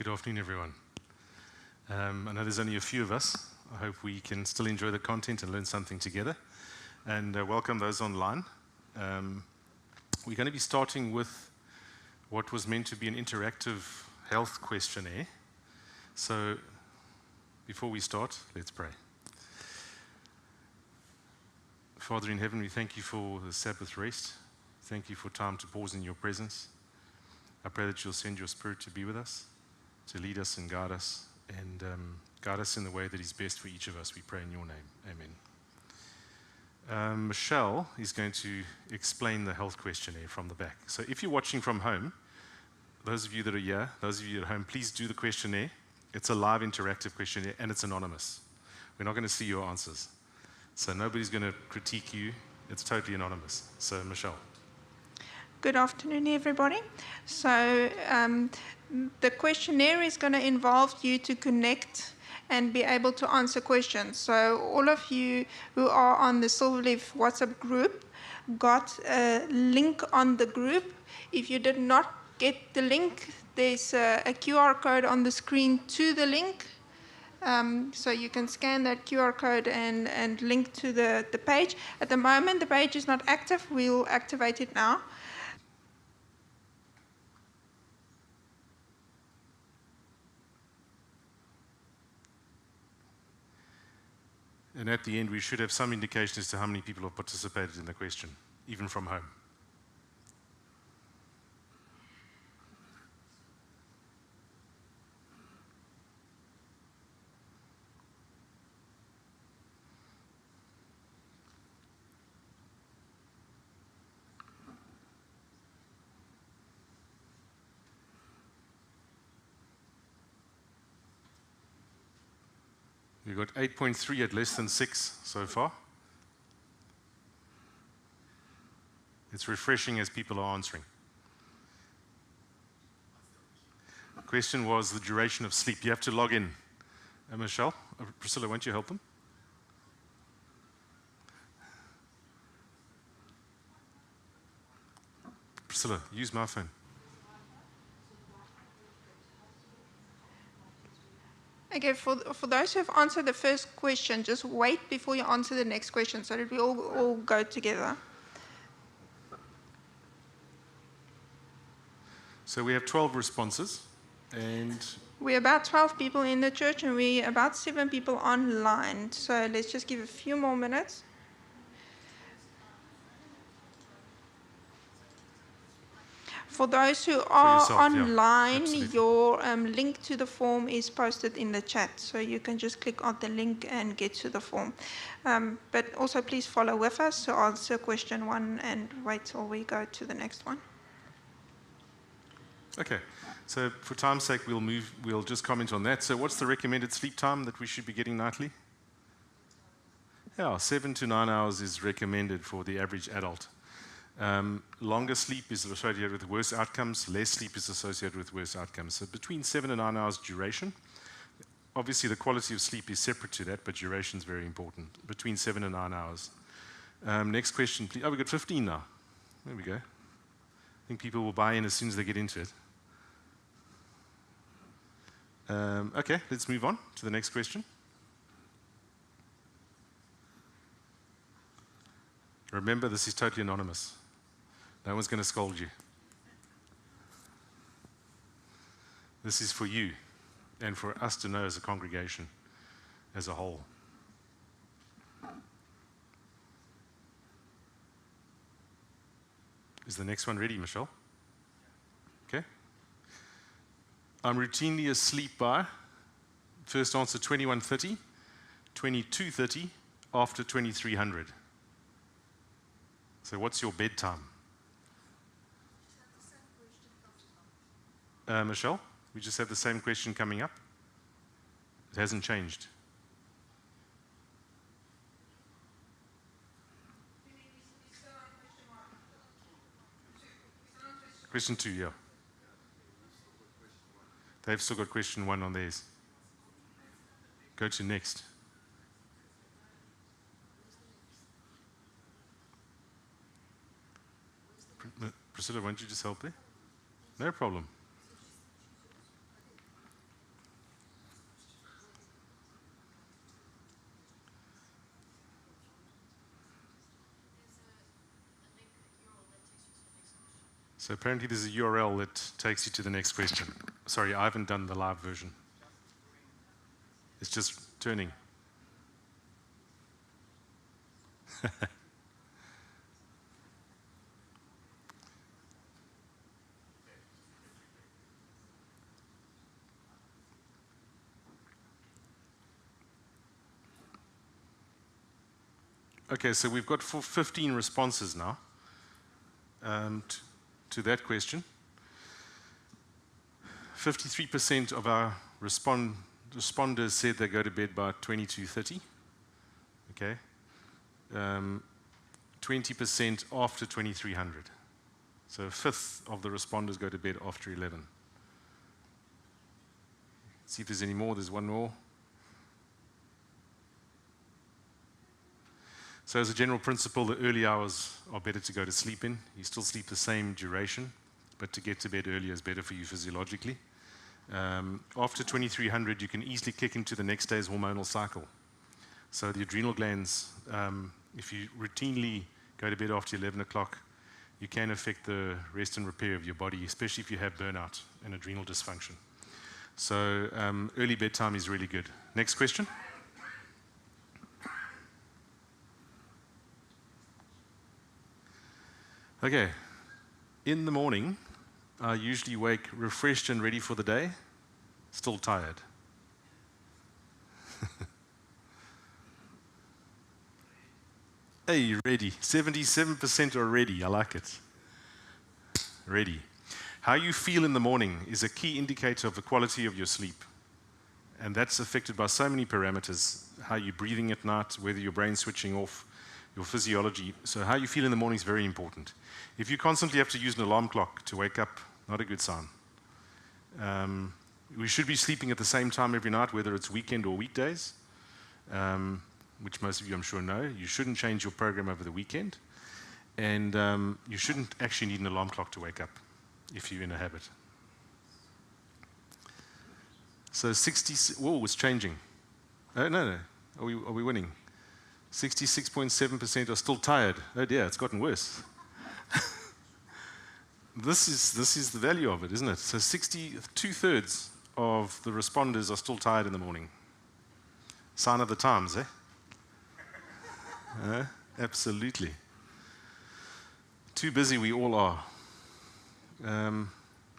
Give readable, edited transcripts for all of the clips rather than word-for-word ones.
Good afternoon, everyone. I know there's only a few of us. I hope we can still enjoy the content and learn something together. And welcome those online. We're going to be starting with what was meant to be an interactive health questionnaire. So before we start, let's pray. Father in heaven, we thank you for the Sabbath rest. Thank you for time to pause in your presence. I pray that you'll send your Spirit to be with us, to lead us and guide us in the way that is best for each of us. We pray in your name. Amen. Michelle is going to explain the health questionnaire from the back. So if you're watching from home, those of you that are here, those of you at home, please do the questionnaire. It's a live interactive questionnaire and it's anonymous. We're not going to see your answers. So nobody's going to critique you. It's totally anonymous. So Michelle. Good afternoon, everybody. So the questionnaire is going to involve you to connect and be able to answer questions. So all of you who are on the Silverleaf WhatsApp group got a link on the group. If you did not get the link, there's a QR code on the screen to the link. So you can scan that QR code and link to the page. At the moment, the page is not active. We'll activate it now. And at the end, we should have some indication as to how many people have participated in the question, even from home. We've got 8.3 at less than 6 so far. It's refreshing as people are answering. The question was the duration of sleep. You have to log in. Michelle, Priscilla, won't you help them? Priscilla, use my phone. Okay, for those who have answered the first question, just wait before you answer the next question so that we all go together. So we have 12 responses, and we're about 12 people in the church and we're about 7 people online. So let's just give a few more minutes. For those who are online, your link to the form is posted in the chat. So you can just click on the link and get to the form. But also please follow with us to answer question 1 and wait till we go to the next one. Okay, so for time's sake, we'll just comment on that. So what's the recommended sleep time that we should be getting nightly? Yeah, 7 to 9 hours is recommended for the average adult. Longer sleep is associated with worse outcomes, less sleep is associated with worse outcomes. So between 7 and 9 hours duration. Obviously the quality of sleep is separate to that, but duration is very important. Between 7 and 9 hours. Next question, please. Oh, we've got 15 now. There we go. I think people will buy in as soon as they get into it. Okay, let's move on to the next question. Remember, this is totally anonymous. No one's going to scold you. This is for you and for us to know as a congregation, as a whole. Is the next one ready, Michelle? Okay. I'm routinely asleep by, first answer 21:30, 22:30, after 2300. So what's your bedtime? Michelle, we just have the same question coming up. It hasn't changed. Question 2, yeah. They've still got question 1 on theirs. Go to next. Priscilla, won't you just help there? No problem. So apparently there's a URL that takes you to the next question. Sorry, I haven't done the live version. It's just turning. Okay, so we've got 15 responses now to that question. 53% of our responders said they go to bed by 22:30. Okay. 20% after 2300. So a fifth of the responders go to bed after 11. See if there's any more. There's one more. So as a general principle, the early hours are better to go to sleep in. You still sleep the same duration, but to get to bed earlier is better for you physiologically. After 2300, you can easily kick into the next day's hormonal cycle. So the adrenal glands, if you routinely go to bed after 11 o'clock, you can affect the rest and repair of your body, especially if you have burnout and adrenal dysfunction. So early bedtime is really good. Next question. Okay. In the morning, I usually wake refreshed and ready for the day, still tired. Hey, ready. 77% are ready. I like it. Ready. How you feel in the morning is a key indicator of the quality of your sleep. And that's affected by so many parameters. How you're breathing at night, whether your brain's switching off, your physiology. So how you feel in the morning is very important. If you constantly have to use an alarm clock to wake up, not a good sign. We should be sleeping at the same time every night, whether it's weekend or weekdays, which most of you I'm sure know. You shouldn't change your program over the weekend. And you shouldn't actually need an alarm clock to wake up if you're in a habit. So 60, whoa, it's changing. No. Are we winning? 66.7% are still tired. Oh dear, it's gotten worse. This is the value of it, isn't it? So 2/3 of the responders are still tired in the morning. Sign of the times, eh? Absolutely. Too busy we all are.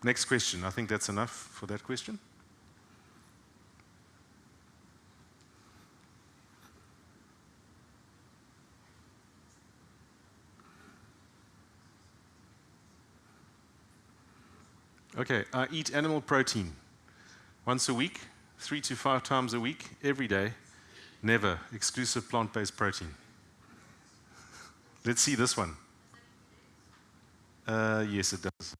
Next question. I think that's enough for that question. Okay, I eat animal protein once a week, 3 to 5 times a week, every day. Never exclusive plant-based protein. Let's see this one. Yes, it does.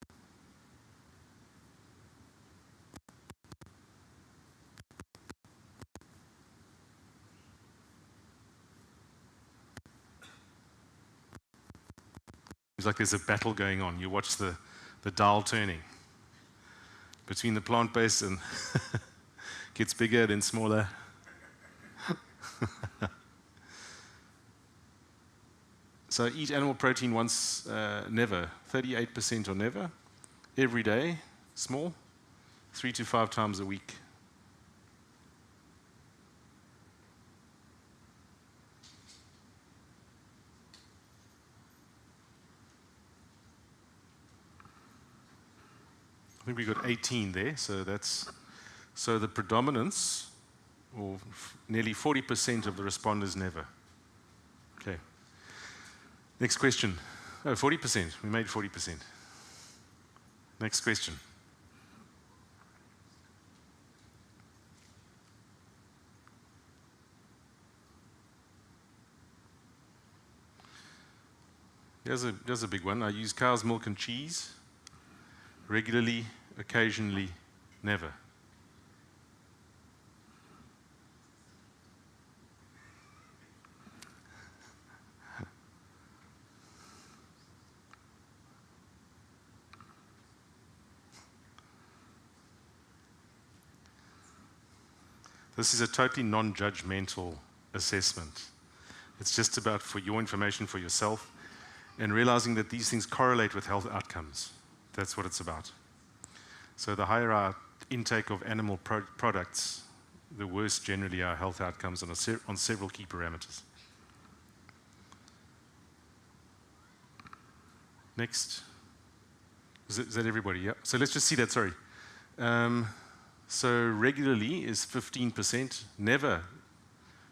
It's like there's a battle going on. You watch the dial turning between the plant-based and gets bigger then smaller. So eat animal protein once, never. 38% or never. Every day, small. 3 to 5 times a week. I think we got 18 there, so the predominance, or nearly 40% of the responders never. Okay. Next question. Oh, 40%. We made 40%. Next question. Here's a big one. I use cow's milk and cheese regularly, occasionally, never. This is a totally non-judgmental assessment. It's just about for your information for yourself and realizing that these things correlate with health outcomes. That's what it's about. So the higher our intake of animal products, the worse generally our health outcomes on several key parameters. Next. Is that everybody? Yeah. So let's just see that, sorry. So regularly is 15%, never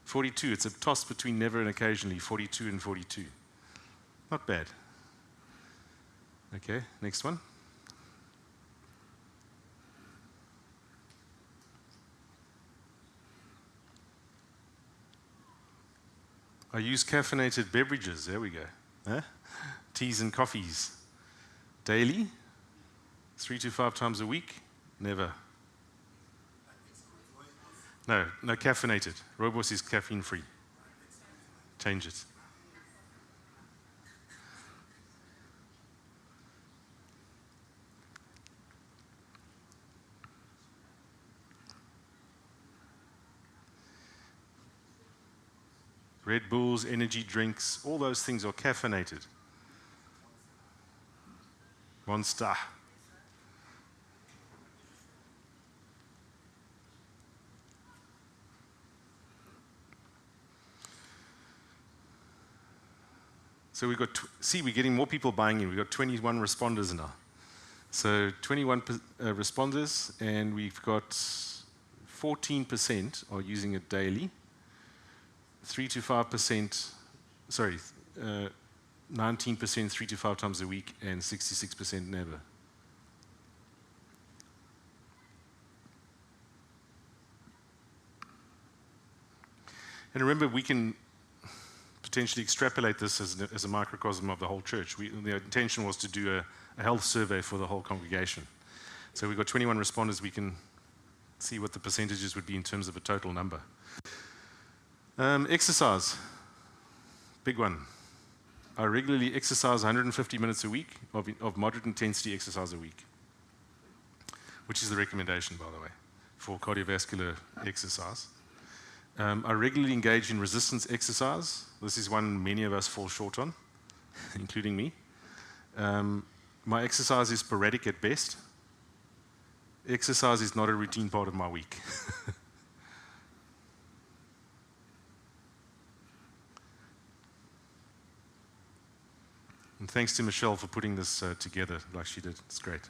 42. It's a toss between never and occasionally, 42 and 42. Not bad. Okay, next one. I use caffeinated beverages. There we go. Huh? Teas and coffees. Daily, 3 to 5 times a week. Never. No caffeinated. Rooibos is caffeine-free. Change it. Red Bulls, energy drinks, all those things are caffeinated. Monster. So we've got, we're getting more people buying in. We've got 21 responders now. So 21 responders, and we've got 14% are using it daily. 3 to 5%, 19% 3 to 5 times a week, and 66% never. And remember, we can potentially extrapolate this as a microcosm of the whole church. The intention was to do a health survey for the whole congregation. So we've got 21 responders. We can see what the percentages would be in terms of a total number. Exercise, big one. I regularly exercise 150 minutes a week of moderate intensity exercise a week, which is the recommendation, by the way, for cardiovascular exercise. I regularly engage in resistance exercise. This is one many of us fall short on, including me. My exercise is sporadic at best. Exercise is not a routine part of my week. And thanks to Michelle for putting this together like she did. It's great.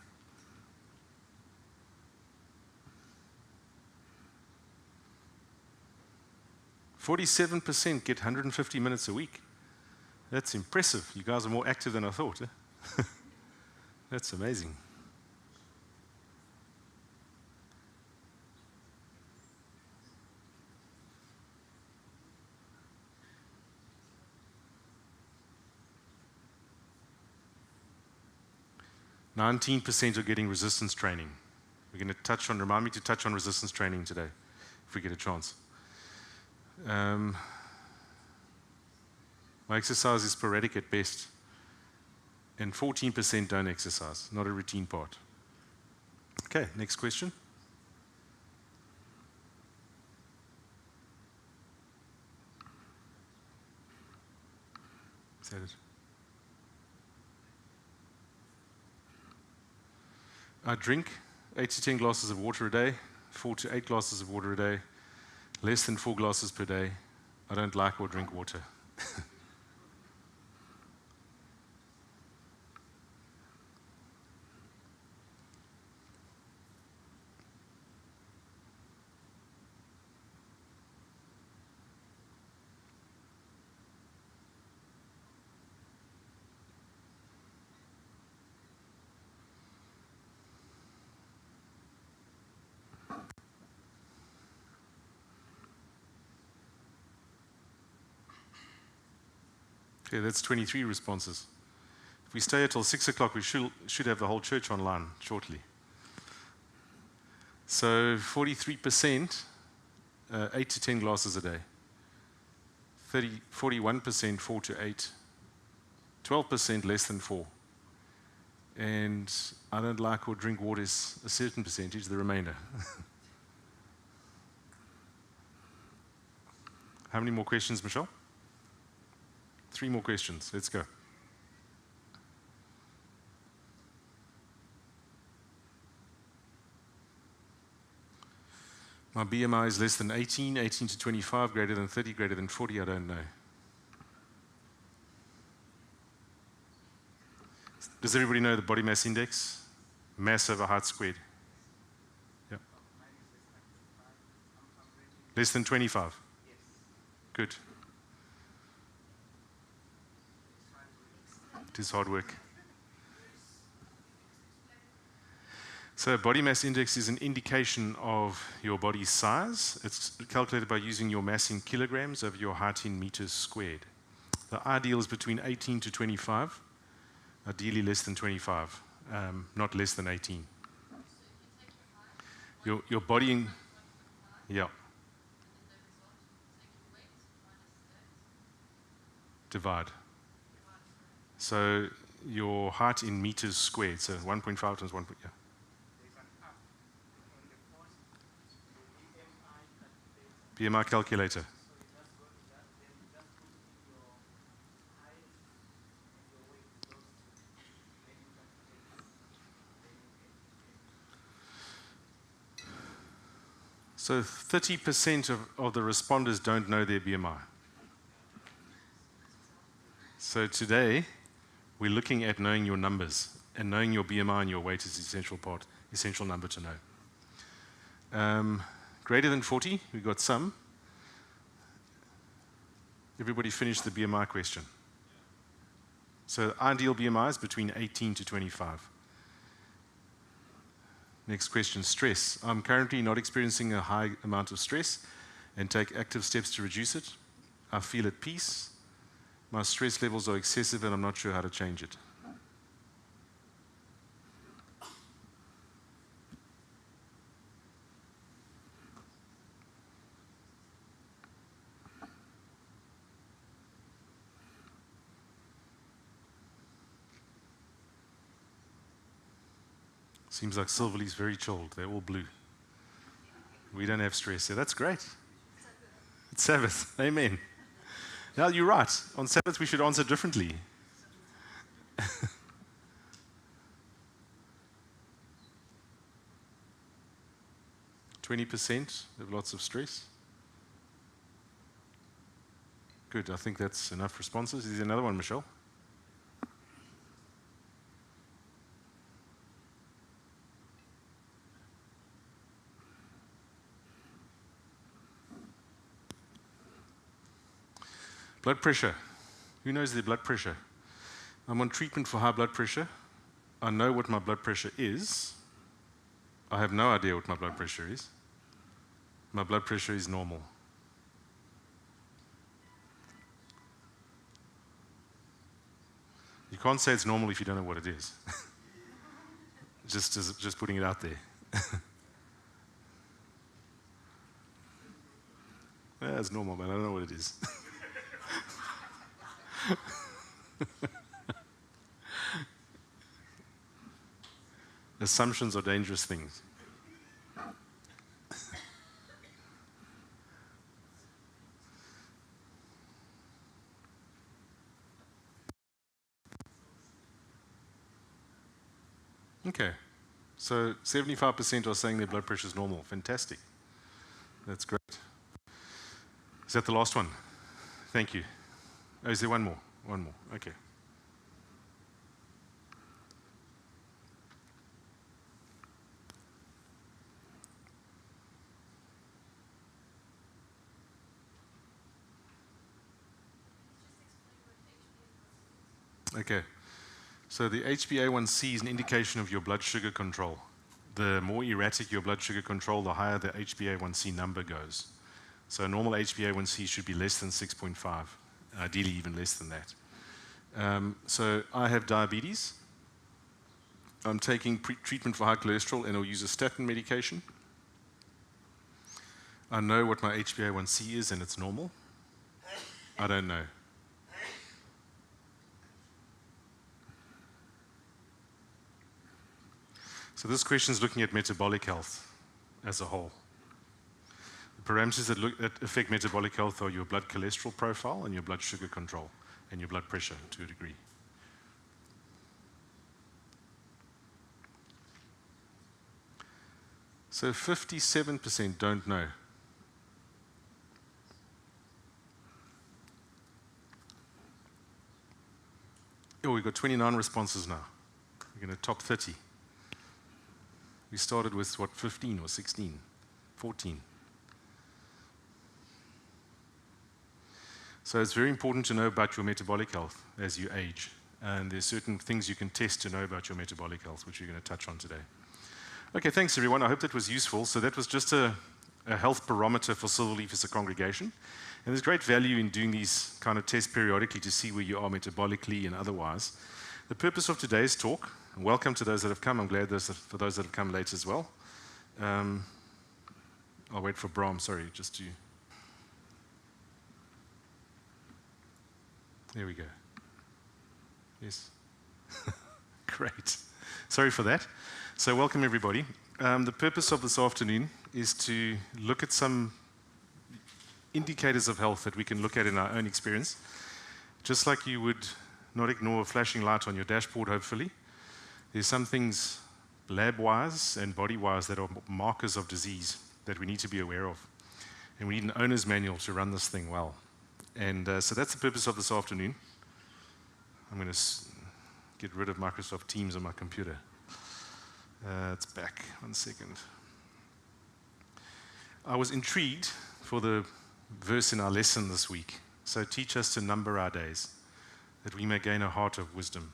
%47% get 150 minutes a week. That's impressive. You guys are more active than I thought. Eh? That's amazing. %19 are getting resistance training. We're going to remind me to touch on resistance training today, if we get a chance. My exercise is sporadic at best, and 14% don't exercise, not a routine part. Okay, next question. Is that it? I drink 8 to 10 glasses of water a day, 4 to 8 glasses of water a day, less than 4 glasses per day. I don't like or drink water. Okay, that's 23 responses. If we stay until 6 o'clock, we should have the whole church online shortly. So 43%, 8 to 10 glasses a day. 41%, 4 to 8. 12% less than 4. And I don't like or drink water is a certain percentage, the remainder. How many more questions, Michelle? 3 more questions. Let's go. My BMI is less than 18, 18 to 25, greater than 30, greater than 40, I don't know. Does everybody know the body mass index? Mass over height squared. Yep. Less than 25? Yes. Good. It is hard work. So body mass index is an indication of your body size. It's calculated by using your mass in kilograms over your height in meters squared. The ideal is between 18 to 25, ideally less than 25, not less than 18. Your body in, yeah. Divide. So your height in meters squared, so 1.5 times 1. Yeah. BMI calculator. So 30% of the responders don't know their BMI. So today, we're looking at knowing your numbers, and knowing your BMI and your weight is the essential number to know. Greater than 40, we got some. Everybody finished the BMI question. So ideal BMI is between 18 to 25. Next question, stress. I'm currently not experiencing a high amount of stress and take active steps to reduce it. I feel at peace. My stress levels are excessive and I'm not sure how to change it. Seems like Silverleaf's very chilled. They're all blue. We don't have stress. Yeah, that's great. It's Sabbath. Amen. Now, you're right. On Sabbath, we should answer differently. 20% have lots of stress. Good. I think that's enough responses. Is there another one, Michelle? Blood pressure. Who knows their blood pressure? I'm on treatment for high blood pressure. I know what my blood pressure is. I have no idea what my blood pressure is. My blood pressure is normal. You can't say it's normal if you don't know what it is. just putting it out there. Yeah, it's normal, man. I don't know what it is. Assumptions are dangerous things. Okay, so 75% are saying their blood pressure is normal. Fantastic. That's great. Is that the last one? Thank you. Oh, is there one more? One more. Okay. Okay. So the HbA1c is an indication of your blood sugar control. The more erratic your blood sugar control, the higher the HbA1c number goes. So normal HbA1c should be less than 6.5, ideally even less than that. So I have diabetes. I'm taking treatment for high cholesterol and I'll use a statin medication. I know what my HbA1c is and it's normal. I don't know. So this question is looking at metabolic health as a whole. The parameters that affect metabolic health are your blood cholesterol profile and your blood sugar control and your blood pressure to a degree. So 57% don't know. Oh, we've got 29 responses now. We're going to top 30. We started with, what, 15 or 16, 14. So it's very important to know about your metabolic health as you age. And there's certain things you can test to know about your metabolic health, which we're going to touch on today. Okay, thanks everyone. I hope that was useful. So that was just a health barometer for Silverleaf as a congregation. And there's great value in doing these kind of tests periodically to see where you are metabolically and otherwise. The purpose of today's talk, and welcome to those that have come. I'm glad for those that have come late as well. I'll wait for Bram, sorry, just to... There we go. Yes. Great. Sorry for that. So welcome everybody. The purpose of this afternoon is to look at some indicators of health that we can look at in our own experience. Just like you would not ignore a flashing light on your dashboard, hopefully. There's some things lab-wise and body-wise that are markers of disease that we need to be aware of. And we need an owner's manual to run this thing well. And so that's the purpose of this afternoon. I'm going to get rid of Microsoft Teams on my computer. It's back. 1 second. I was intrigued for the verse in our lesson this week. So teach us to number our days, that we may gain a heart of wisdom.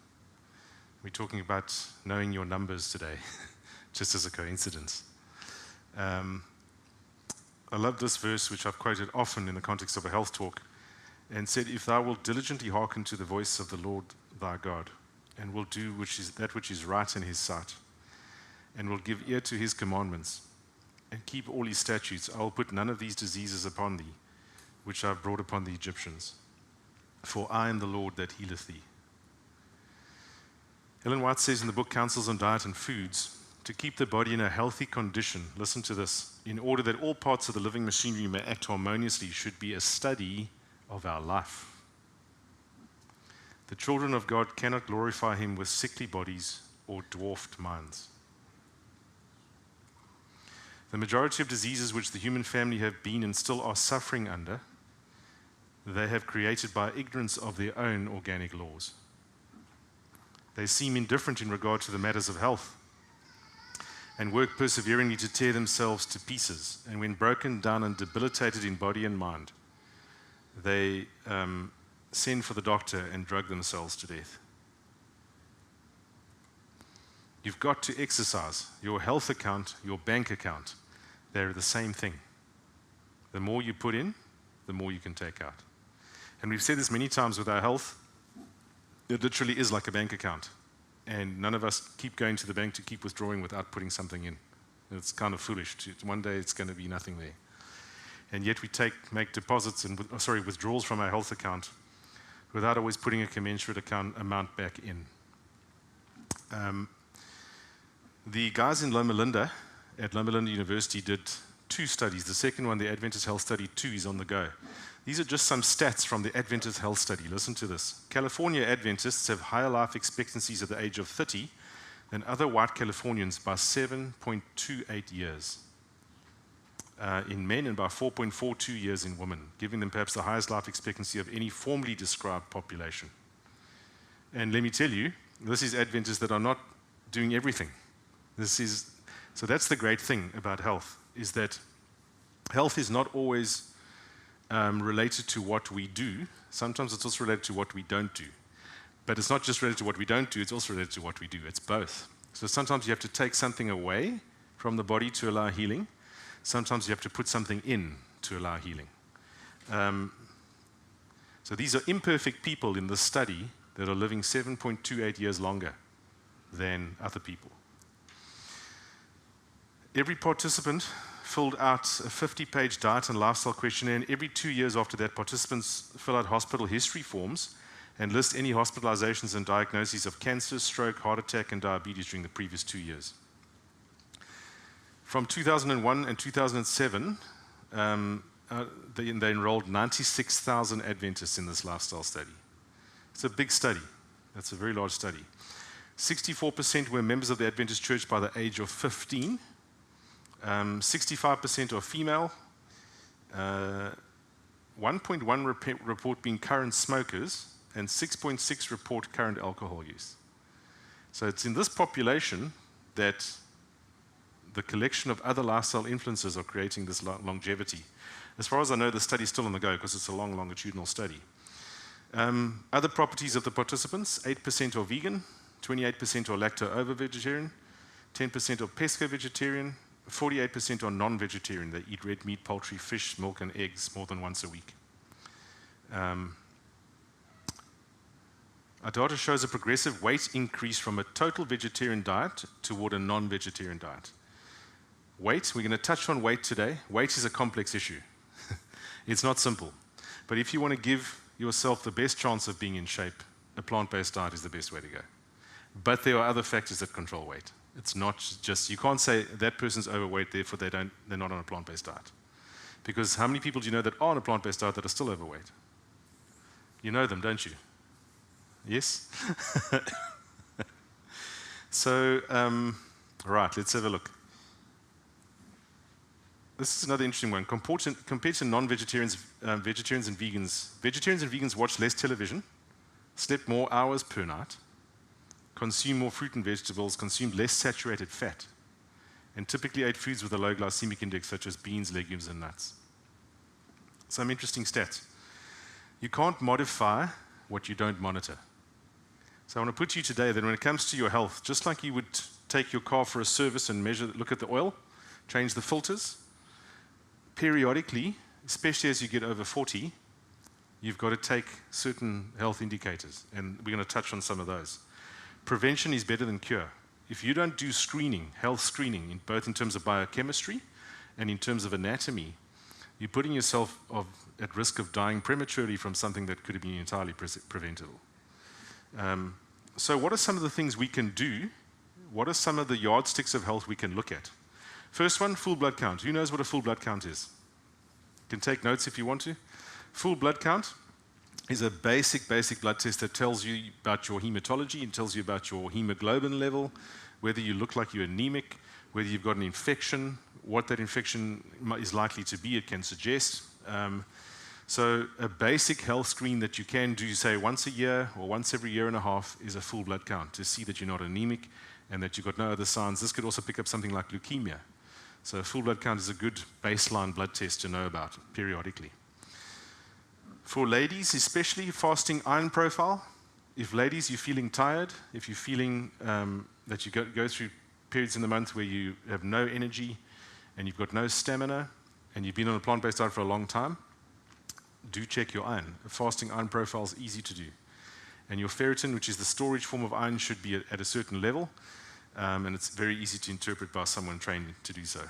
We're talking about knowing your numbers today, just as a coincidence. I love this verse, which I've quoted often in the context of a health talk, and said, if thou wilt diligently hearken to the voice of the Lord thy God, and will do that which is right in his sight, and will give ear to his commandments, and keep all his statutes, I will put none of these diseases upon thee, which I have brought upon the Egyptians. For I am the Lord that healeth thee. Ellen White says in the book Counsels on Diet and Foods, to keep the body in a healthy condition, listen to this, in order that all parts of the living machinery may act harmoniously, should be a study of our life. The children of God cannot glorify him with sickly bodies or dwarfed minds. The majority of diseases which the human family have been and still are suffering under, they have created by ignorance of their own organic laws. They seem indifferent in regard to the matters of health and work perseveringly to tear themselves to pieces. And when broken down and debilitated in body and mind, they send for the doctor and drug themselves to death. You've got to exercise. Your health account, your bank account, they're the same thing. The more you put in, the more you can take out. And we've said this many times with our health, it literally is like a bank account. And none of us keep going to the bank to keep withdrawing without putting something in. It's kind of foolish. One day it's going to be nothing there. And yet we make deposits and withdrawals from our health account without always putting a commensurate amount back in. The guys in Loma Linda, at Loma Linda University, did 2 studies. The second one, the Adventist Health Study 2, is on the go. These are just some stats from the Adventist Health Study. Listen to this. California Adventists have higher life expectancies at the age of 30 than other white Californians by 7.28 years in men and by 4.42 years in women, giving them perhaps the highest life expectancy of any formally described population. And let me tell you, this is Adventists that are not doing everything. So that's the great thing about health, is that health is not always related to what we do. Sometimes it's also related to what we don't do. But it's not just related to what we don't do, it's also related to what we do. It's both. So sometimes you have to take something away from the body to allow healing. Sometimes you have to put something in to allow healing. So these are imperfect people in this study that are living 7.28 years longer than other people. Every participant filled out a 50-page diet and lifestyle questionnaire, and every 2 years after that, participants fill out hospital history forms and list any hospitalizations and diagnoses of cancer, stroke, heart attack, and diabetes during the previous 2 years. From 2001 and 2007, they enrolled 96,000 Adventists in this lifestyle study. It's a big study. That's a very large study. 64% were members of the Adventist church by the age of 15. 65% are female. 1.1 report being current smokers, and 6.6 report current alcohol use. So it's in this population that the collection of other lifestyle influences are creating this longevity. As far as I know, the study is still on the go because it's a long longitudinal study. Other properties of the participants: 8% are vegan, 28% are lacto-ovo-vegetarian, 10% are pesco-vegetarian, 48% are non-vegetarian. They eat red meat, poultry, fish, milk, and eggs more than once a week. Our data shows a progressive weight increase from a total vegetarian diet toward a non-vegetarian diet. Weight, we're going to touch on weight today. Weight is a complex issue. It's not simple. But if you want to give yourself the best chance of being in shape, a plant-based diet is the best way to go. But there are other factors that control weight. It's not just, you can't say that person's overweight, therefore they're not on a plant-based diet. Because how many people do you know that are on a plant-based diet that are still overweight? You know them, don't you? Yes? So, right, let's have a look. This is another interesting one. Compared to non-vegetarians, vegetarians and vegans watch less television, slept more hours per night, consume more fruit and vegetables, consumed less saturated fat, and typically ate foods with a low glycemic index such as beans, legumes, and nuts. Some interesting stats. You can't modify what you don't monitor. So I want to put to you today that when it comes to your health, just like you would take your car for a service and look at the oil, change the filters, periodically, especially as you get over 40, you've got to take certain health indicators, and we're going to touch on some of those. Prevention is better than cure. If you don't do screening, health screening, both in terms of biochemistry and in terms of anatomy, you're putting yourself at risk of dying prematurely from something that could have been entirely preventable. So what are some of the things we can do? What are some of the yardsticks of health we can look at? First one, full blood count. Who knows what a full blood count is? You can take notes if you want to. Full blood count is a basic blood test that tells you about your hematology and tells you about your hemoglobin level, whether you look like you're anemic, whether you've got an infection, what that infection is likely to be, it can suggest. So a basic health screen that you can do, say, once a year or once every year and a half is a full blood count to see that you're not anemic and that you've got no other signs. This could also pick up something like leukemia. So a full blood count is a good baseline blood test to know about periodically. For ladies, especially, fasting iron profile. If ladies, you're feeling tired, if you're feeling that you go through periods in the month where you have no energy and you've got no stamina and you've been on a plant-based diet for a long time, do check your iron. A fasting iron profile is easy to do. And your ferritin, which is the storage form of iron, should be at a certain level. And it's very easy to interpret by someone trained to do so.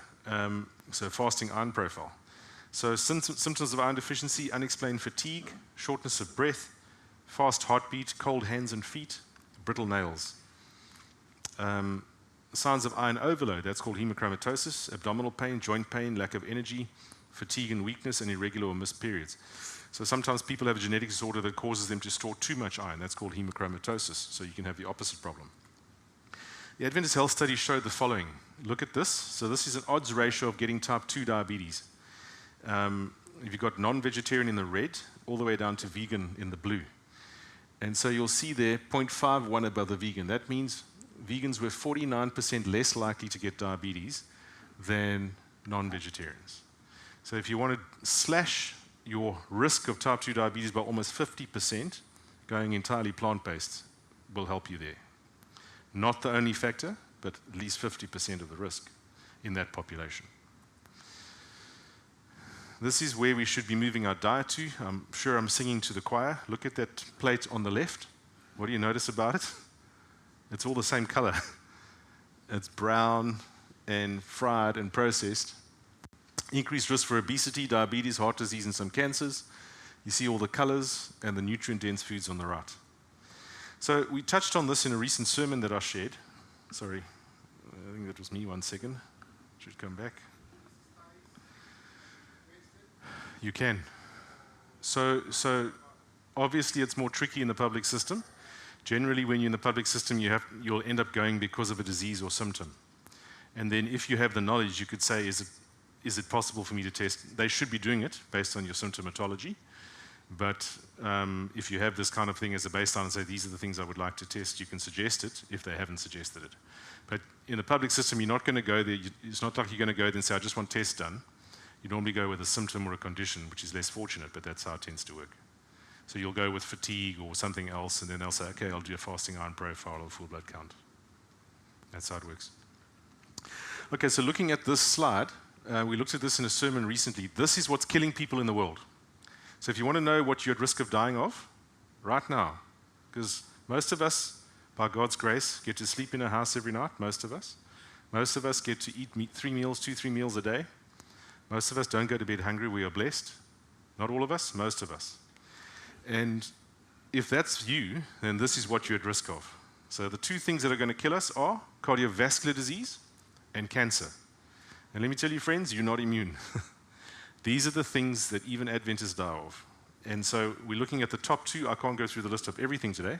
So fasting iron profile. So symptoms of iron deficiency: unexplained fatigue, shortness of breath, fast heartbeat, cold hands and feet, brittle nails. Signs of iron overload, that's called hemochromatosis, abdominal pain, joint pain, lack of energy, fatigue and weakness, and irregular or missed periods. So sometimes people have a genetic disorder that causes them to store too much iron. That's called hemochromatosis. So you can have the opposite problem. The Adventist Health Study showed the following. Look at this. So this is an odds ratio of getting type 2 diabetes. If you've got non-vegetarian in the red, all the way down to vegan in the blue. And so you'll see there 0.51 above the vegan. That means vegans were 49% less likely to get diabetes than non-vegetarians. So if you want to slash your risk of type 2 diabetes by almost 50%, going entirely plant-based will help you there. Not the only factor, but at least 50% of the risk in that population. This is where we should be moving our diet to. I'm sure I'm singing to the choir. Look at that plate on the left. What do you notice about it? It's all the same color. It's brown and fried and processed. Increased risk for obesity, diabetes, heart disease, and some cancers. You see all the colors and the nutrient-dense foods on the right. So we touched on this in a recent sermon that I shared. Sorry, I think that was me. 1 second. Should come back. You can. So obviously it's more tricky in the public system. Generally, when you're in the public system, you'll end up going because of a disease or symptom. And then if you have the knowledge, you could say, is it possible for me to test? They should be doing it based on your symptomatology. But if you have this kind of thing as a baseline and say, these are the things I would like to test, you can suggest it if they haven't suggested it. But in the public system, you're not going to go there. It's not like you're going to go there and say, I just want tests done. You normally go with a symptom or a condition, which is less fortunate, but that's how it tends to work. So you'll go with fatigue or something else, and then they'll say, okay, I'll do a fasting iron profile or full blood count. That's how it works. Okay, so looking at this slide, we looked at this in a sermon recently. This is what's killing people in the world. So if you want to know what you're at risk of dying of, right now, because most of us, by God's grace, get to sleep in a house every night, most of us. Most of us get to eat 3 meals a day. Most of us don't go to bed hungry. We are blessed. Not all of us, most of us. And if that's you, then this is what you're at risk of. So the two things that are going to kill us are cardiovascular disease and cancer. And let me tell you, friends, you're not immune. These are the things that even Adventists die of. And so we're looking at the top two. I can't go through the list of everything today.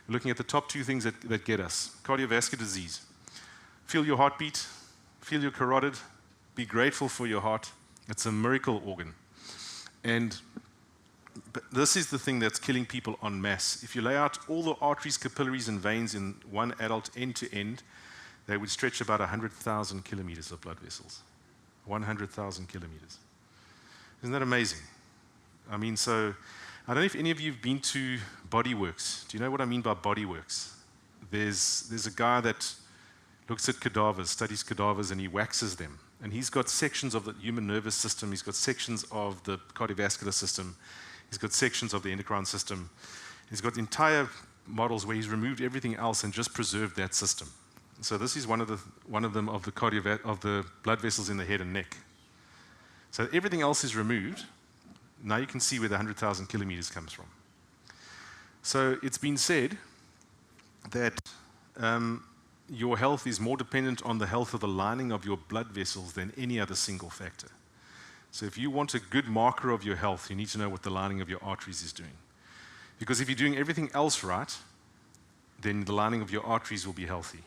We're looking at the top two things that get us. Cardiovascular disease. Feel your heartbeat. Feel your carotid. Be grateful for your heart. It's a miracle organ. And this is the thing that's killing people en masse. If you lay out all the arteries, capillaries, and veins in one adult end to end, they would stretch about 100,000 kilometers of blood vessels. 100,000 kilometers. Isn't that amazing? I mean, so I don't know if any of you have been to Bodyworks. Do you know what I mean by Bodyworks? There's a guy that looks at cadavers, studies cadavers, and he waxes them. And he's got sections of the human nervous system. He's got sections of the cardiovascular system. He's got sections of the endocrine system. He's got entire models where he's removed everything else and just preserved that system. So this is one of them of the blood vessels in the head and neck. So everything else is removed. Now you can see where the 100,000 kilometers comes from. So it's been said that your health is more dependent on the health of the lining of your blood vessels than any other single factor. So if you want a good marker of your health, you need to know what the lining of your arteries is doing. Because if you're doing everything else right, then the lining of your arteries will be healthy.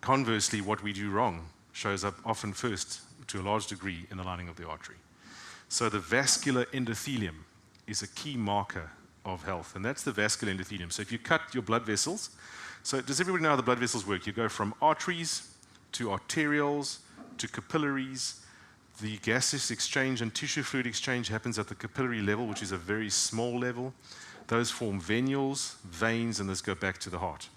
Conversely, what we do wrong shows up often first, to a large degree, in the lining of the artery. So the vascular endothelium is a key marker of health, and that's the vascular endothelium. So if you cut your blood vessels, so does everybody know how the blood vessels work? You go from arteries to arterioles to capillaries. The gaseous exchange and tissue fluid exchange happens at the capillary level, which is a very small level. Those form venules, veins, and those go back to the heart.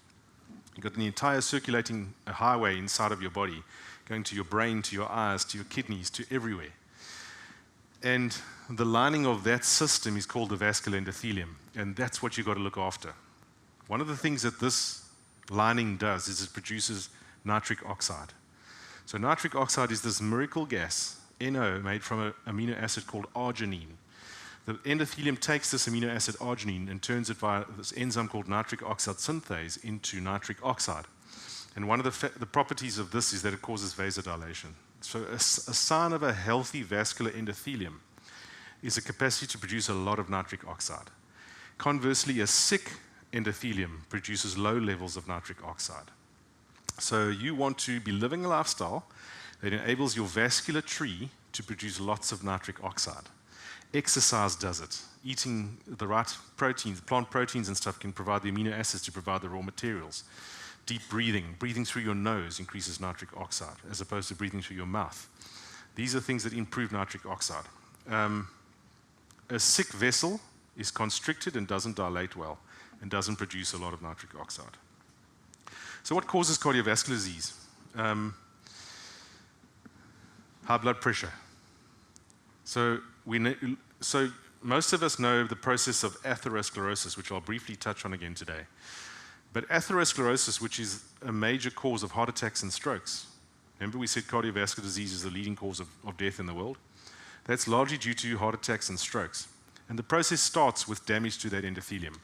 You've got the entire circulating highway inside of your body, going to your brain, to your eyes, to your kidneys, to everywhere. And the lining of that system is called the vascular endothelium, and that's what you've got to look after. One of the things that this lining does is it produces nitric oxide. So nitric oxide is this miracle gas, NO, made from an amino acid called arginine. The endothelium takes this amino acid arginine and turns it via this enzyme called nitric oxide synthase into nitric oxide. And one of the properties of this is that it causes vasodilation. So a sign of a healthy vascular endothelium is a capacity to produce a lot of nitric oxide. Conversely, a sick endothelium produces low levels of nitric oxide. So you want to be living a lifestyle that enables your vascular tree to produce lots of nitric oxide. Exercise does it. Eating the right proteins, plant proteins and stuff, can provide the amino acids to provide the raw materials. Deep breathing through your nose increases nitric oxide as opposed to breathing through your mouth. These are things that improve nitric oxide. A sick vessel is constricted and doesn't dilate well and doesn't produce a lot of nitric oxide. So what causes cardiovascular disease? High blood pressure. So most of us know the process of atherosclerosis, which I'll briefly touch on again today. But atherosclerosis, which is a major cause of heart attacks and strokes, remember we said cardiovascular disease is the leading cause of death in the world? That's largely due to heart attacks and strokes. And the process starts with damage to that endothelium.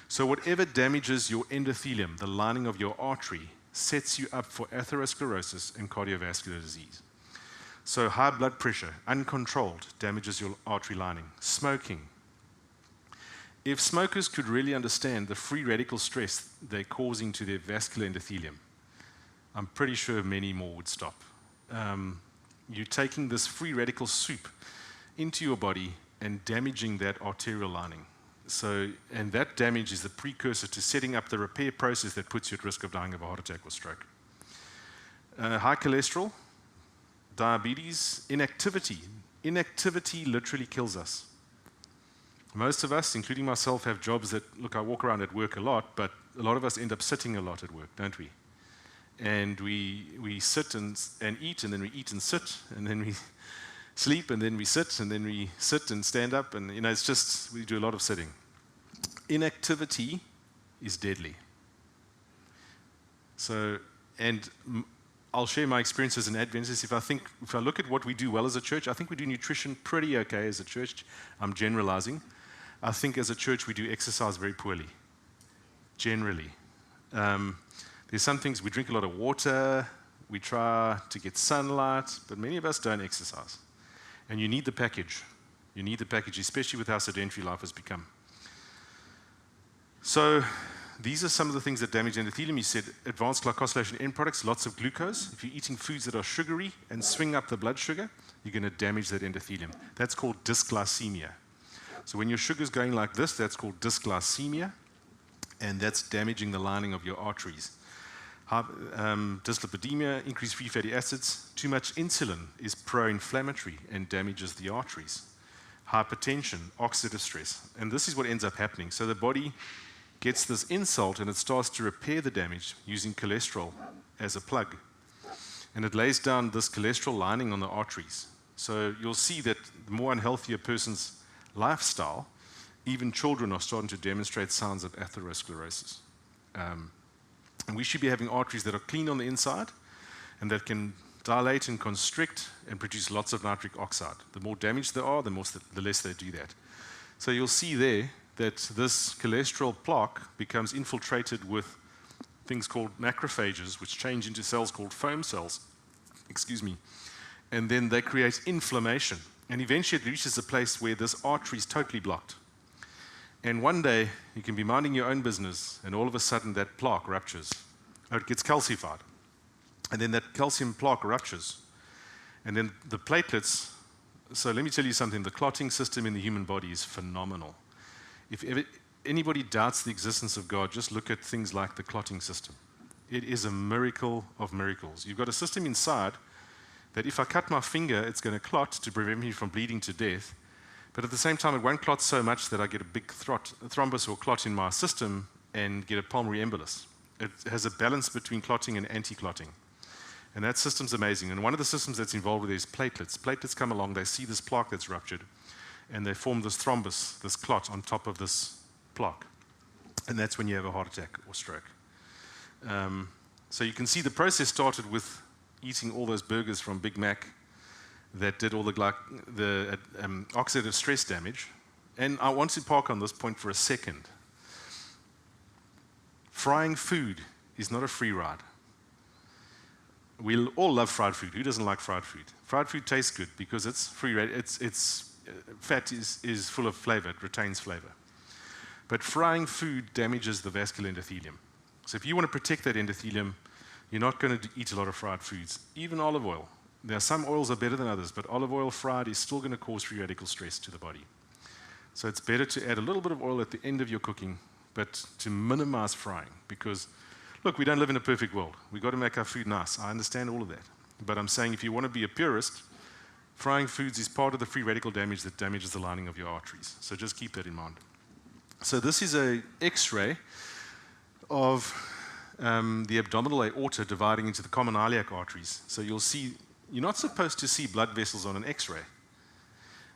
So whatever damages your endothelium, the lining of your artery, sets you up for atherosclerosis and cardiovascular disease. So high blood pressure, uncontrolled, damages your artery lining. Smoking. If smokers could really understand the free radical stress they're causing to their vascular endothelium, I'm pretty sure many more would stop. You're taking this free radical soup into your body and damaging that arterial lining. And that damage is the precursor to setting up the repair process that puts you at risk of dying of a heart attack or stroke. High cholesterol, diabetes, inactivity. Inactivity literally kills us. Most of us, including myself, have jobs that, look, I walk around at work a lot, but a lot of us end up sitting a lot at work, don't we? And we sit and eat, and then we eat and sit, and then we sleep, and then we sit, and then we sit and stand up, and it's just, we do a lot of sitting. Inactivity is deadly. So, and I'll share my experience as an Adventist. If I look at what we do well as a church, I think we do nutrition pretty okay as a church. I'm generalizing. I think as a church we do exercise very poorly, generally. There's some things, we drink a lot of water, we try to get sunlight, but many of us don't exercise. And you need the package. You need the package, especially with how sedentary life has become. So these are some of the things that damage endothelium. You said advanced glycosylation end products, lots of glucose. If you're eating foods that are sugary and swing up the blood sugar, you're going to damage that endothelium. That's called dysglycemia. So when your sugar's going like this, that's called dysglycemia, and that's damaging the lining of your arteries. Dyslipidemia, increased free fatty acids. Too much insulin is pro-inflammatory and damages the arteries. Hypertension, oxidative stress. And this is what ends up happening. So the body gets this insult and it starts to repair the damage using cholesterol as a plug. And it lays down this cholesterol lining on the arteries. So you'll see that the more unhealthy a person's lifestyle, even children are starting to demonstrate signs of atherosclerosis. And we should be having arteries that are clean on the inside and that can dilate and constrict and produce lots of nitric oxide. The more damaged they are, the less they do that. So you'll see there that this cholesterol plaque becomes infiltrated with things called macrophages, which change into cells called foam cells. And then they create inflammation. And eventually it reaches a place where this artery is totally blocked. And one day, you can be minding your own business, and all of a sudden that plaque ruptures. Or it gets calcified. And then that calcium plaque ruptures. And then the platelets, so let me tell you something, the clotting system in the human body is phenomenal. If anybody doubts the existence of God, just look at things like the clotting system. It is a miracle of miracles. You've got a system inside that if I cut my finger, it's going to clot to prevent me from bleeding to death. But at the same time, it won't clot so much that I get a big thrombus or clot in my system and get a pulmonary embolus. It has a balance between clotting and anti-clotting. And that system's amazing. And one of the systems that's involved with it is platelets. Platelets come along, they see this plaque that's ruptured, and they form this thrombus, this clot on top of this plaque. And that's when you have a heart attack or stroke. So you can see the process started with eating all those burgers from Big Mac that did all the oxidative stress damage. And I want to park on this point for a second. Frying food is not a free ride. We all love fried food. Who doesn't like fried food? Fried food tastes good because it's free. Fat is full of flavor. It retains flavor. But frying food damages the vascular endothelium. So if you want to protect that endothelium, you're not going to eat a lot of fried foods, even olive oil. There are some oils that are better than others, but olive oil fried is still going to cause free radical stress to the body. So it's better to add a little bit of oil at the end of your cooking, but to minimize frying. Because, look, we don't live in a perfect world. We've got to make our food nice. I understand all of that. But I'm saying if you want to be a purist, frying foods is part of the free radical damage that damages the lining of your arteries. So just keep that in mind. So this is an X-ray of the abdominal aorta dividing into the common iliac arteries. So you'll see, you're not supposed to see blood vessels on an X-ray.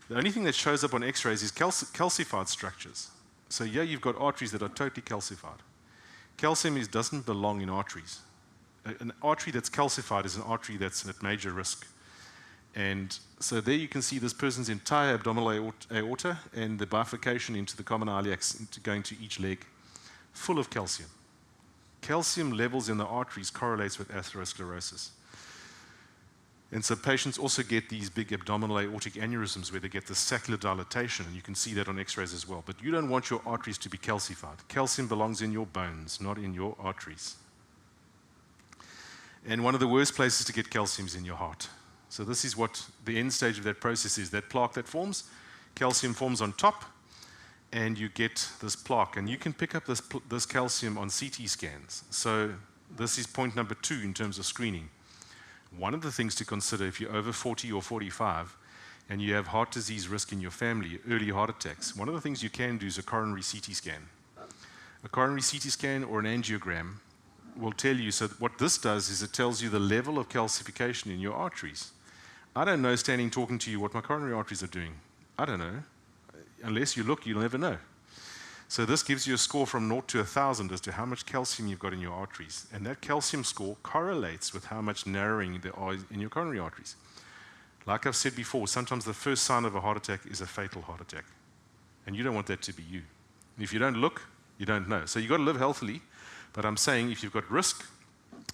The only thing that shows up on X-rays is calcified structures. So yeah, you've got arteries that are totally calcified. Calcium doesn't belong in arteries. An artery that's calcified is an artery that's at major risk. And so there you can see this person's entire abdominal aorta and the bifurcation into the common iliacs going to each leg, full of calcium. Calcium levels in the arteries correlates with atherosclerosis. And so patients also get these big abdominal aortic aneurysms where they get this saccular dilatation, and you can see that on X-rays as well. But you don't want your arteries to be calcified. Calcium belongs in your bones, not in your arteries. And one of the worst places to get calcium is in your heart. So this is what the end stage of that process is. That plaque that forms, calcium forms on top, and you get this plaque. And you can pick up this calcium on CT scans. So this is point number 2 in terms of screening. One of the things to consider if you're over 40 or 45 and you have heart disease risk in your family, early heart attacks, one of the things you can do is a coronary CT scan. A coronary CT scan or an angiogram will tell you, so what this does is it tells you the level of calcification in your arteries. I don't know, standing talking to you, what my coronary arteries are doing. I don't know. Unless you look, you'll never know. So this gives you a score from 0 to 1,000 as to how much calcium you've got in your arteries. And that calcium score correlates with how much narrowing there are in your coronary arteries. Like I've said before, sometimes the first sign of a heart attack is a fatal heart attack. And you don't want that to be you. And if you don't look, you don't know. So you've got to live healthily. But I'm saying if you've got risk,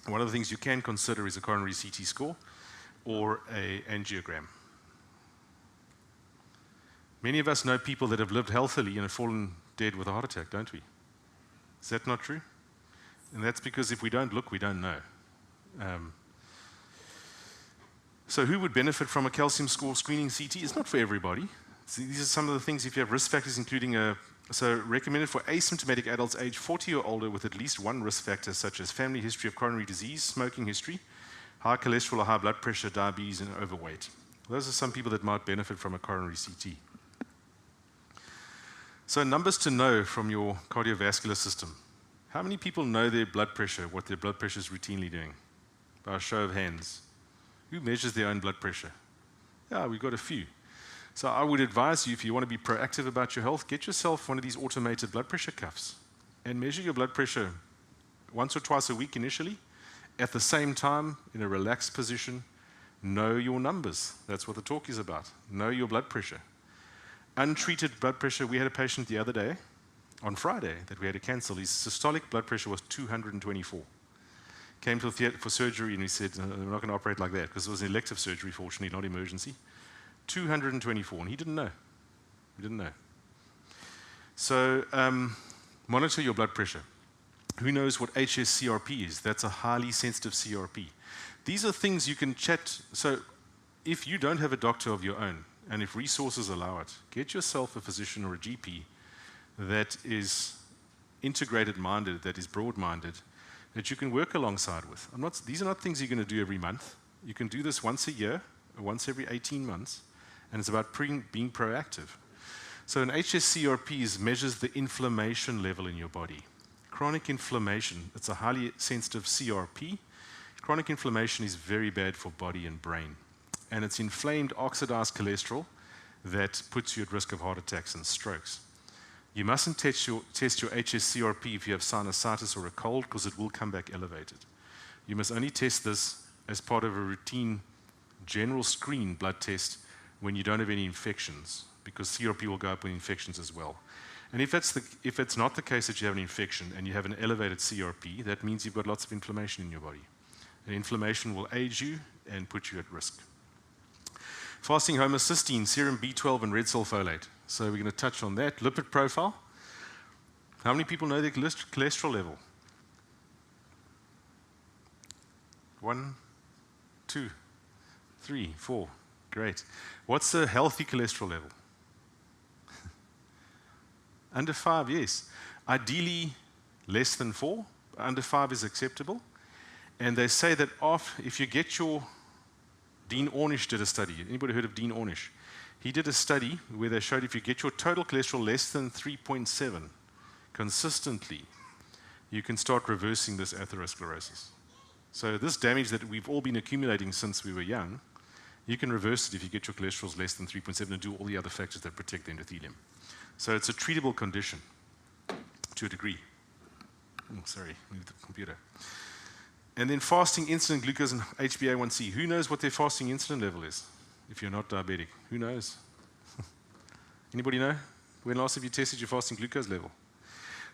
one of the things you can consider is a coronary CT score or an angiogram. Many of us know people that have lived healthily and have fallen dead with a heart attack, don't we? Is that not true? And that's because if we don't look, we don't know. So who would benefit from a calcium score screening CT? It's not for everybody. So these are some of the things if you have risk factors, including so recommended for asymptomatic adults age 40 or older with at least one risk factor, such as family history of coronary disease, smoking history, high cholesterol or high blood pressure, diabetes, and overweight. Those are some people that might benefit from a coronary CT. So numbers to know from your cardiovascular system. How many people know their blood pressure, what their blood pressure is routinely doing? By a show of hands. Who measures their own blood pressure? Yeah, we've got a few. So I would advise you, if you want to be proactive about your health, get yourself one of these automated blood pressure cuffs and measure your blood pressure once or twice a week initially. At the same time, in a relaxed position, know your numbers. That's what the talk is about. Know your blood pressure. Untreated blood pressure, we had a patient the other day, on Friday, that we had to cancel. His systolic blood pressure was 224. Came to the theatre for surgery and he said, we're not going to operate like that, because it was an elective surgery, fortunately, not emergency. 224, and he didn't know. He didn't know. So monitor your blood pressure. Who knows what HSCRP is? That's a highly sensitive CRP. These are things you can chat. So if you don't have a doctor of your own, and if resources allow it, get yourself a physician or a GP that is integrated-minded, that is broad-minded, that you can work alongside with. These are not things you're going to do every month. You can do this once a year, or once every 18 months, and it's about being proactive. So an HSCRP measures the inflammation level in your body. Chronic inflammation, it's a highly sensitive CRP. Chronic inflammation is very bad for body and brain. And it's inflamed oxidized cholesterol that puts you at risk of heart attacks and strokes. You mustn't test your HSCRP if you have sinusitis or a cold, because it will come back elevated. You must only test this as part of a routine general screen blood test when you don't have any infections, because CRP will go up with infections as well. And if it's not the case that you have an infection and you have an elevated CRP, that means you've got lots of inflammation in your body. And inflammation will age you and put you at risk. Fasting homocysteine, serum B12, and red cell folate. So we're going to touch on that. Lipid profile. How many people know their cholesterol level? 1, 2, 3, 4. Great. What's the healthy cholesterol level? Under 5, yes. Ideally, less than 4. Under 5 is acceptable. And they say that if you get your... Dean Ornish did a study. Anybody heard of Dean Ornish? He did a study where they showed if you get your total cholesterol less than 3.7 consistently, you can start reversing this atherosclerosis. So this damage that we've all been accumulating since we were young, you can reverse it if you get your cholesterol less than 3.7 and do all the other factors that protect the endothelium. So it's a treatable condition to a degree. Oh, sorry, move the computer. And then fasting insulin, glucose, and HbA1c. Who knows what their fasting insulin level is if you're not diabetic? Who knows? Anybody know? When last have you tested your fasting glucose level?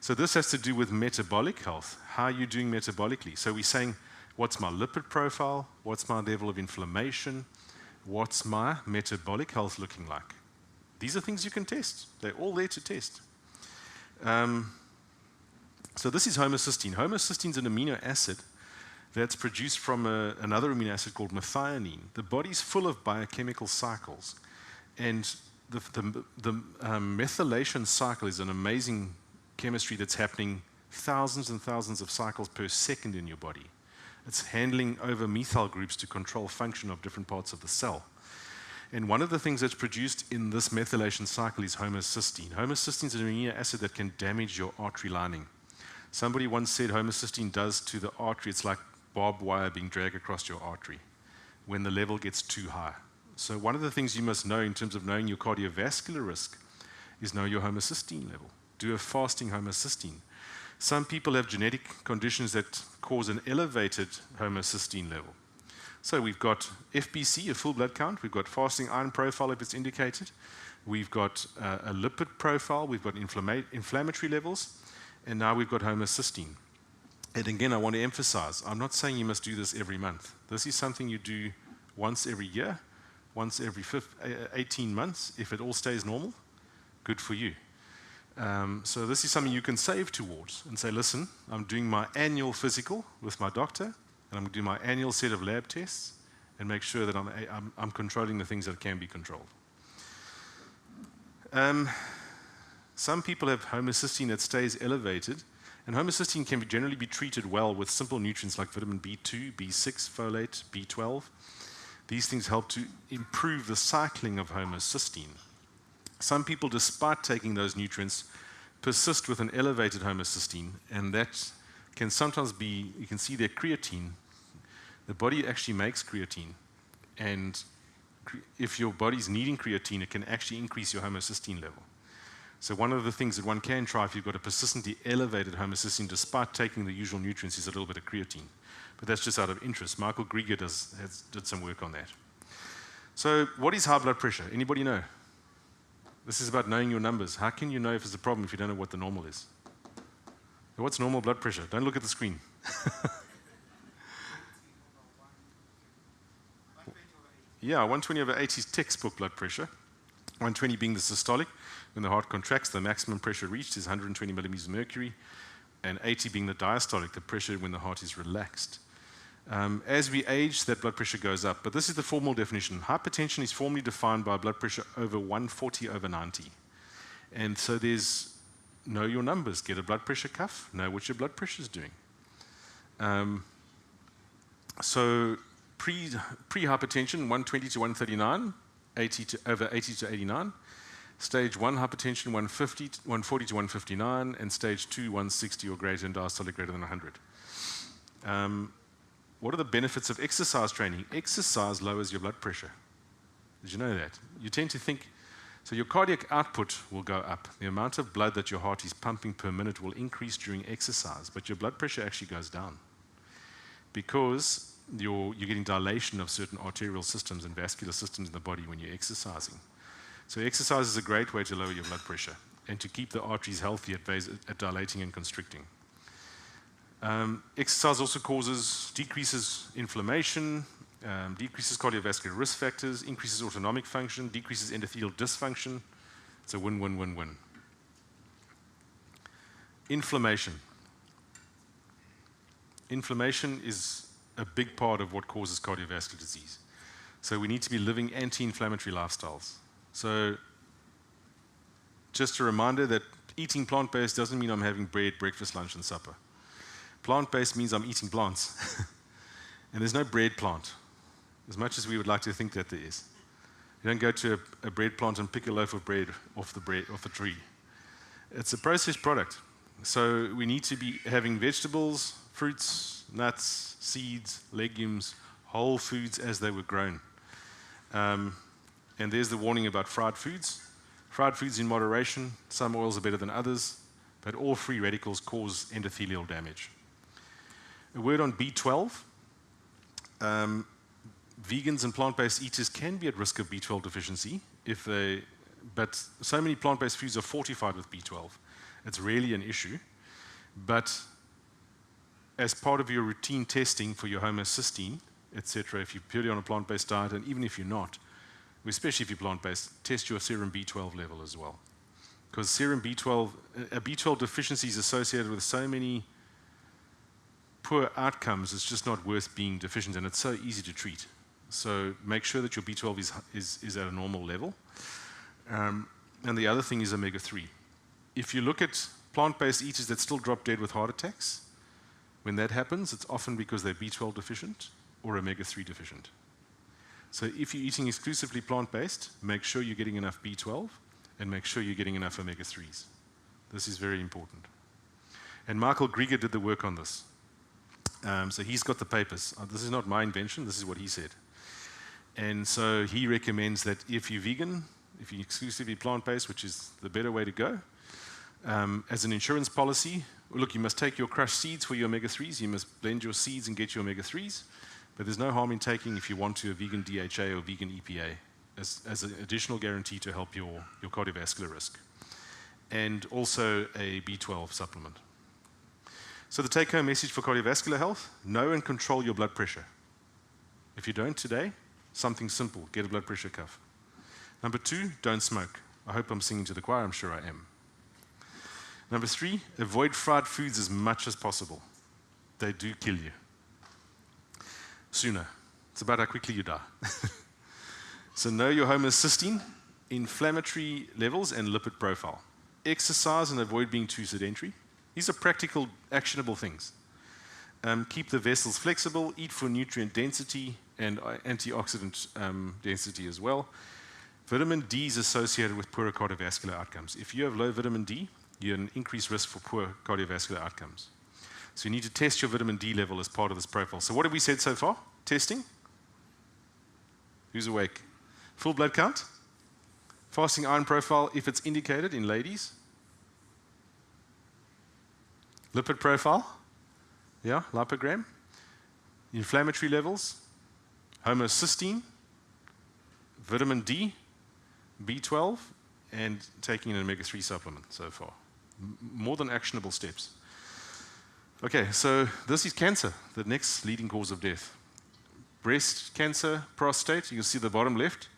So this has to do with metabolic health. How are you doing metabolically? So we're saying, what's my lipid profile? What's my level of inflammation? What's my metabolic health looking like? These are things you can test. They're all there to test. So this is homocysteine. Homocysteine is an amino acid that's produced from another amino acid called methionine. The body's full of biochemical cycles, and the methylation cycle is an amazing chemistry that's happening thousands and thousands of cycles per second in your body. It's handling over methyl groups to control function of different parts of the cell. And one of the things that's produced in this methylation cycle is homocysteine. Homocysteine is an amino acid that can damage your artery lining. Somebody once said homocysteine does to the artery, it's like barbed wire being dragged across your artery when the level gets too high. So one of the things you must know in terms of knowing your cardiovascular risk is know your homocysteine level. Do a fasting homocysteine. Some people have genetic conditions that cause an elevated homocysteine level. So we've got FBC, a full blood count. We've got fasting iron profile if it's indicated. We've got a lipid profile. We've got inflammatory levels. And now we've got homocysteine. And again, I want to emphasize, I'm not saying you must do this every month. This is something you do once every year, once every 18 months. If it all stays normal, good for you. So this is something you can save towards and say, listen, I'm doing my annual physical with my doctor, and I'm going to do my annual set of lab tests and make sure that I'm controlling the things that can be controlled. Some people have homocysteine that stays elevated, and homocysteine can generally be treated well with simple nutrients like vitamin B2, B6, folate, B12. These things help to improve the cycling of homocysteine. Some people, despite taking those nutrients, persist with an elevated homocysteine, and that can sometimes be, you can see their creatine. The body actually makes creatine, and if your body's needing creatine, it can actually increase your homocysteine level. So one of the things that one can try if you've got a persistently elevated homocysteine, despite taking the usual nutrients, is a little bit of creatine. But that's just out of interest. Michael Grieger did some work on that. So what is high blood pressure? Anybody know? This is about knowing your numbers. How can you know if it's a problem if you don't know what the normal is? What's normal blood pressure? Don't look at the screen. Yeah, 120/80 is textbook blood pressure. 120 being the systolic. When the heart contracts, the maximum pressure reached is 120 millimeters of mercury, and 80 being the diastolic, the pressure when the heart is relaxed. As we age, that blood pressure goes up, but this is the formal definition. Hypertension is formally defined by blood pressure over 140/90. And so there's, know your numbers, get a blood pressure cuff, know what your blood pressure is doing. So pre-hypertension, 120 to 139, over 80 to 89. Stage 1 hypertension, 140 to 159, and stage 2, 160 or greater, and diastolic greater than 100. What are the benefits of exercise training? Exercise lowers your blood pressure. Did you know that? You tend to think, so your cardiac output will go up. The amount of blood that your heart is pumping per minute will increase during exercise, but your blood pressure actually goes down because you're getting dilation of certain arterial systems and vascular systems in the body when you're exercising. So exercise is a great way to lower your blood pressure and to keep the arteries healthy at dilating and constricting. Exercise also decreases inflammation, decreases cardiovascular risk factors, increases autonomic function, decreases endothelial dysfunction. It's a win-win-win-win. Inflammation. Inflammation is a big part of what causes cardiovascular disease. So we need to be living anti-inflammatory lifestyles. So just a reminder that eating plant-based doesn't mean I'm having bread, breakfast, lunch, and supper. Plant-based means I'm eating plants. And there's no bread plant, as much as we would like to think that there is. You don't go to a bread plant and pick a loaf of bread off the tree. It's a processed product. So we need to be having vegetables, fruits, nuts, seeds, legumes, whole foods as they were grown. And there's the warning about fried foods. Fried foods in moderation. Some oils are better than others, but all free radicals cause endothelial damage. A word on B12. Vegans and plant-based eaters can be at risk of B12 deficiency but so many plant-based foods are fortified with B12. It's rarely an issue, but as part of your routine testing for your homocysteine, etc., if you're purely on a plant-based diet, and even if you're not, especially if you're plant-based, test your serum B12 level as well. Because a B12 deficiency is associated with so many poor outcomes, it's just not worth being deficient, and it's so easy to treat. So make sure that your B12 is at a normal level. And the other thing is omega-3. If you look at plant-based eaters that still drop dead with heart attacks, when that happens, it's often because they're B12 deficient or omega-3 deficient. So if you're eating exclusively plant-based, make sure you're getting enough B12 and make sure you're getting enough omega-3s. This is very important. And Michael Grieger did the work on this. So he's got the papers. This is not my invention, this is what he said. And so he recommends that if you're vegan, if you're exclusively plant-based, which is the better way to go, as an insurance policy, look, you must take your crushed seeds for your omega-3s, you must blend your seeds and get your omega-3s, but there's no harm in taking, if you want to, a vegan DHA or vegan EPA as an additional guarantee to help your cardiovascular risk. And also a B12 supplement. So the take-home message for cardiovascular health, know and control your blood pressure. If you don't today, something simple, get a blood pressure cuff. Number 2, don't smoke. I hope I'm singing to the choir, I'm sure I am. Number 3, avoid fried foods as much as possible. They do kill you. Sooner. It's about how quickly you die. So know your homocysteine, inflammatory levels, and lipid profile. Exercise and avoid being too sedentary. These are practical, actionable things. Keep the vessels flexible, eat for nutrient density and antioxidant density as well. Vitamin D is associated with poorer cardiovascular outcomes. If you have low vitamin D, you're at an increased risk for poor cardiovascular outcomes. So you need to test your vitamin D level as part of this profile. So what have we said so far? Testing? Who's awake? Full blood count? Fasting iron profile, if it's indicated in ladies. Lipid profile? Yeah, lipogram. Inflammatory levels. Homocysteine. Vitamin D. B12. And taking an omega-3 supplement so far. More than actionable steps. Okay, so this is cancer, the next leading cause of death. Breast cancer, prostate, you can see the bottom left.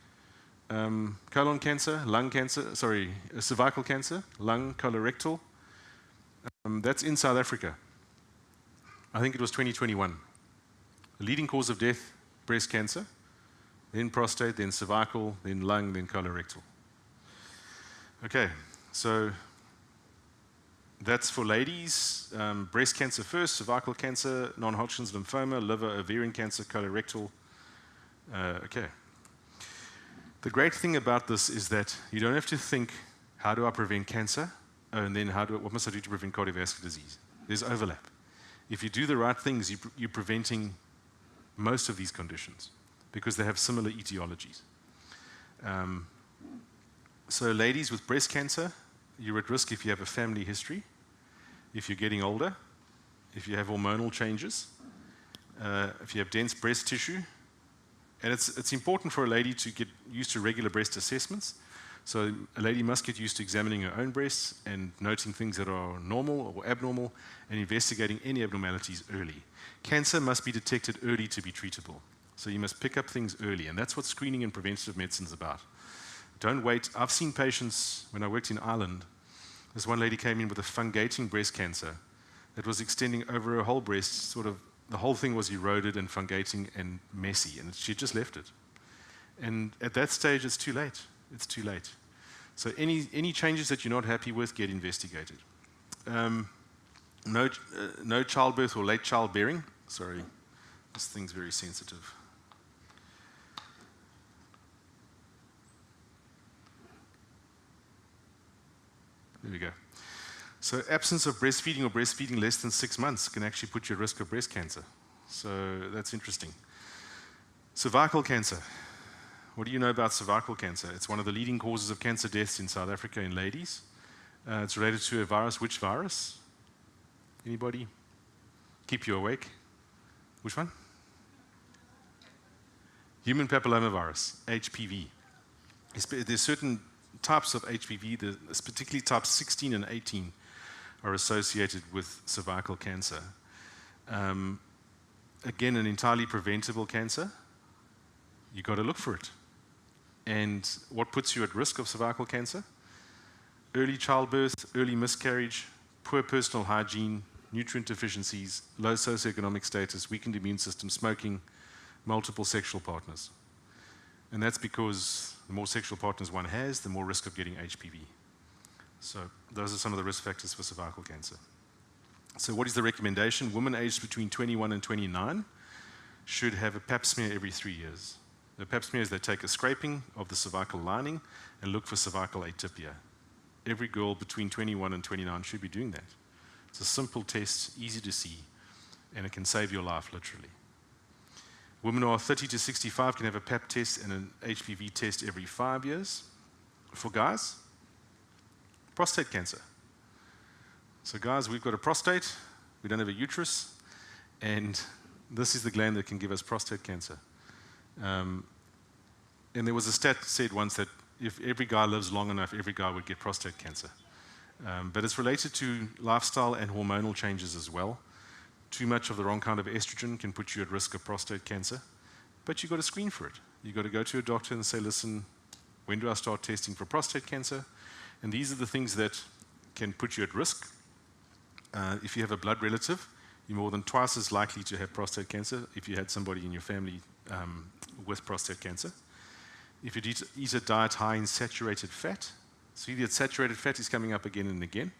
Colon cancer, lung cancer, cervical cancer, lung, colorectal. That's in South Africa. I think it was 2021. The leading cause of death, breast cancer, then prostate, then cervical, then lung, then colorectal. Okay, so that's for ladies. Breast cancer first, cervical cancer, non-Hodgkin's lymphoma, liver, ovarian cancer, colorectal. Okay. The great thing about this is that you don't have to think, how do I prevent cancer? And then what must I do to prevent cardiovascular disease? There's overlap. If you do the right things, you're preventing most of these conditions because they have similar etiologies. So ladies with breast cancer, you're at risk if you have a family history, if you're getting older, if you have hormonal changes, if you have dense breast tissue. And it's important for a lady to get used to regular breast assessments. So a lady must get used to examining her own breasts and noting things that are normal or abnormal and investigating any abnormalities early. Cancer must be detected early to be treatable. So you must pick up things early, and that's what screening and preventative medicine is about. Don't wait. I've seen patients, when I worked in Ireland, this one lady came in with a fungating breast cancer that was extending over her whole breast, sort of the whole thing was eroded and fungating and messy, and she just left it. And at that stage, it's too late. It's too late. So any changes that you're not happy with, get investigated. No childbirth or late childbearing. Sorry, this thing's very sensitive. There we go. So absence of breastfeeding or breastfeeding less than 6 months can actually put you at risk of breast cancer. So that's interesting. Cervical cancer. What do you know about cervical cancer? It's one of the leading causes of cancer deaths in South Africa in ladies. It's related to a virus. Which virus? Anybody? Keep you awake. Which one? Human papillomavirus, HPV. There's certain types of HPV, particularly types 16 and 18, are associated with cervical cancer. Again, an entirely preventable cancer. You've got to look for it. And what puts you at risk of cervical cancer? Early childbirth, early miscarriage, poor personal hygiene, nutrient deficiencies, low socioeconomic status, weakened immune system, smoking, multiple sexual partners. And that's because the more sexual partners one has, the more risk of getting HPV. So those are some of the risk factors for cervical cancer. So what is the recommendation? Women aged between 21 and 29 should have a pap smear every 3 years. The pap smear is they take a scraping of the cervical lining and look for cervical atypia. Every girl between 21 and 29 should be doing that. It's a simple test, easy to see, and it can save your life, literally. Women who are 30 to 65 can have a pap test and an HPV test every 5 years. For guys, prostate cancer. So guys, we've got a prostate, we don't have a uterus, and this is the gland that can give us prostate cancer. And there was a stat that said once that if every guy lives long enough, every guy would get prostate cancer. But it's related to lifestyle and hormonal changes as well. Too much of the wrong kind of estrogen can put you at risk of prostate cancer, but you've got to screen for it. You've got to go to a doctor and say, listen, when do I start testing for prostate cancer? And these are the things that can put you at risk. If you have a blood relative, you're more than twice as likely to have prostate cancer if you had somebody in your family with prostate cancer. If you eat a diet high in saturated fat, see that saturated fat is coming up again and again.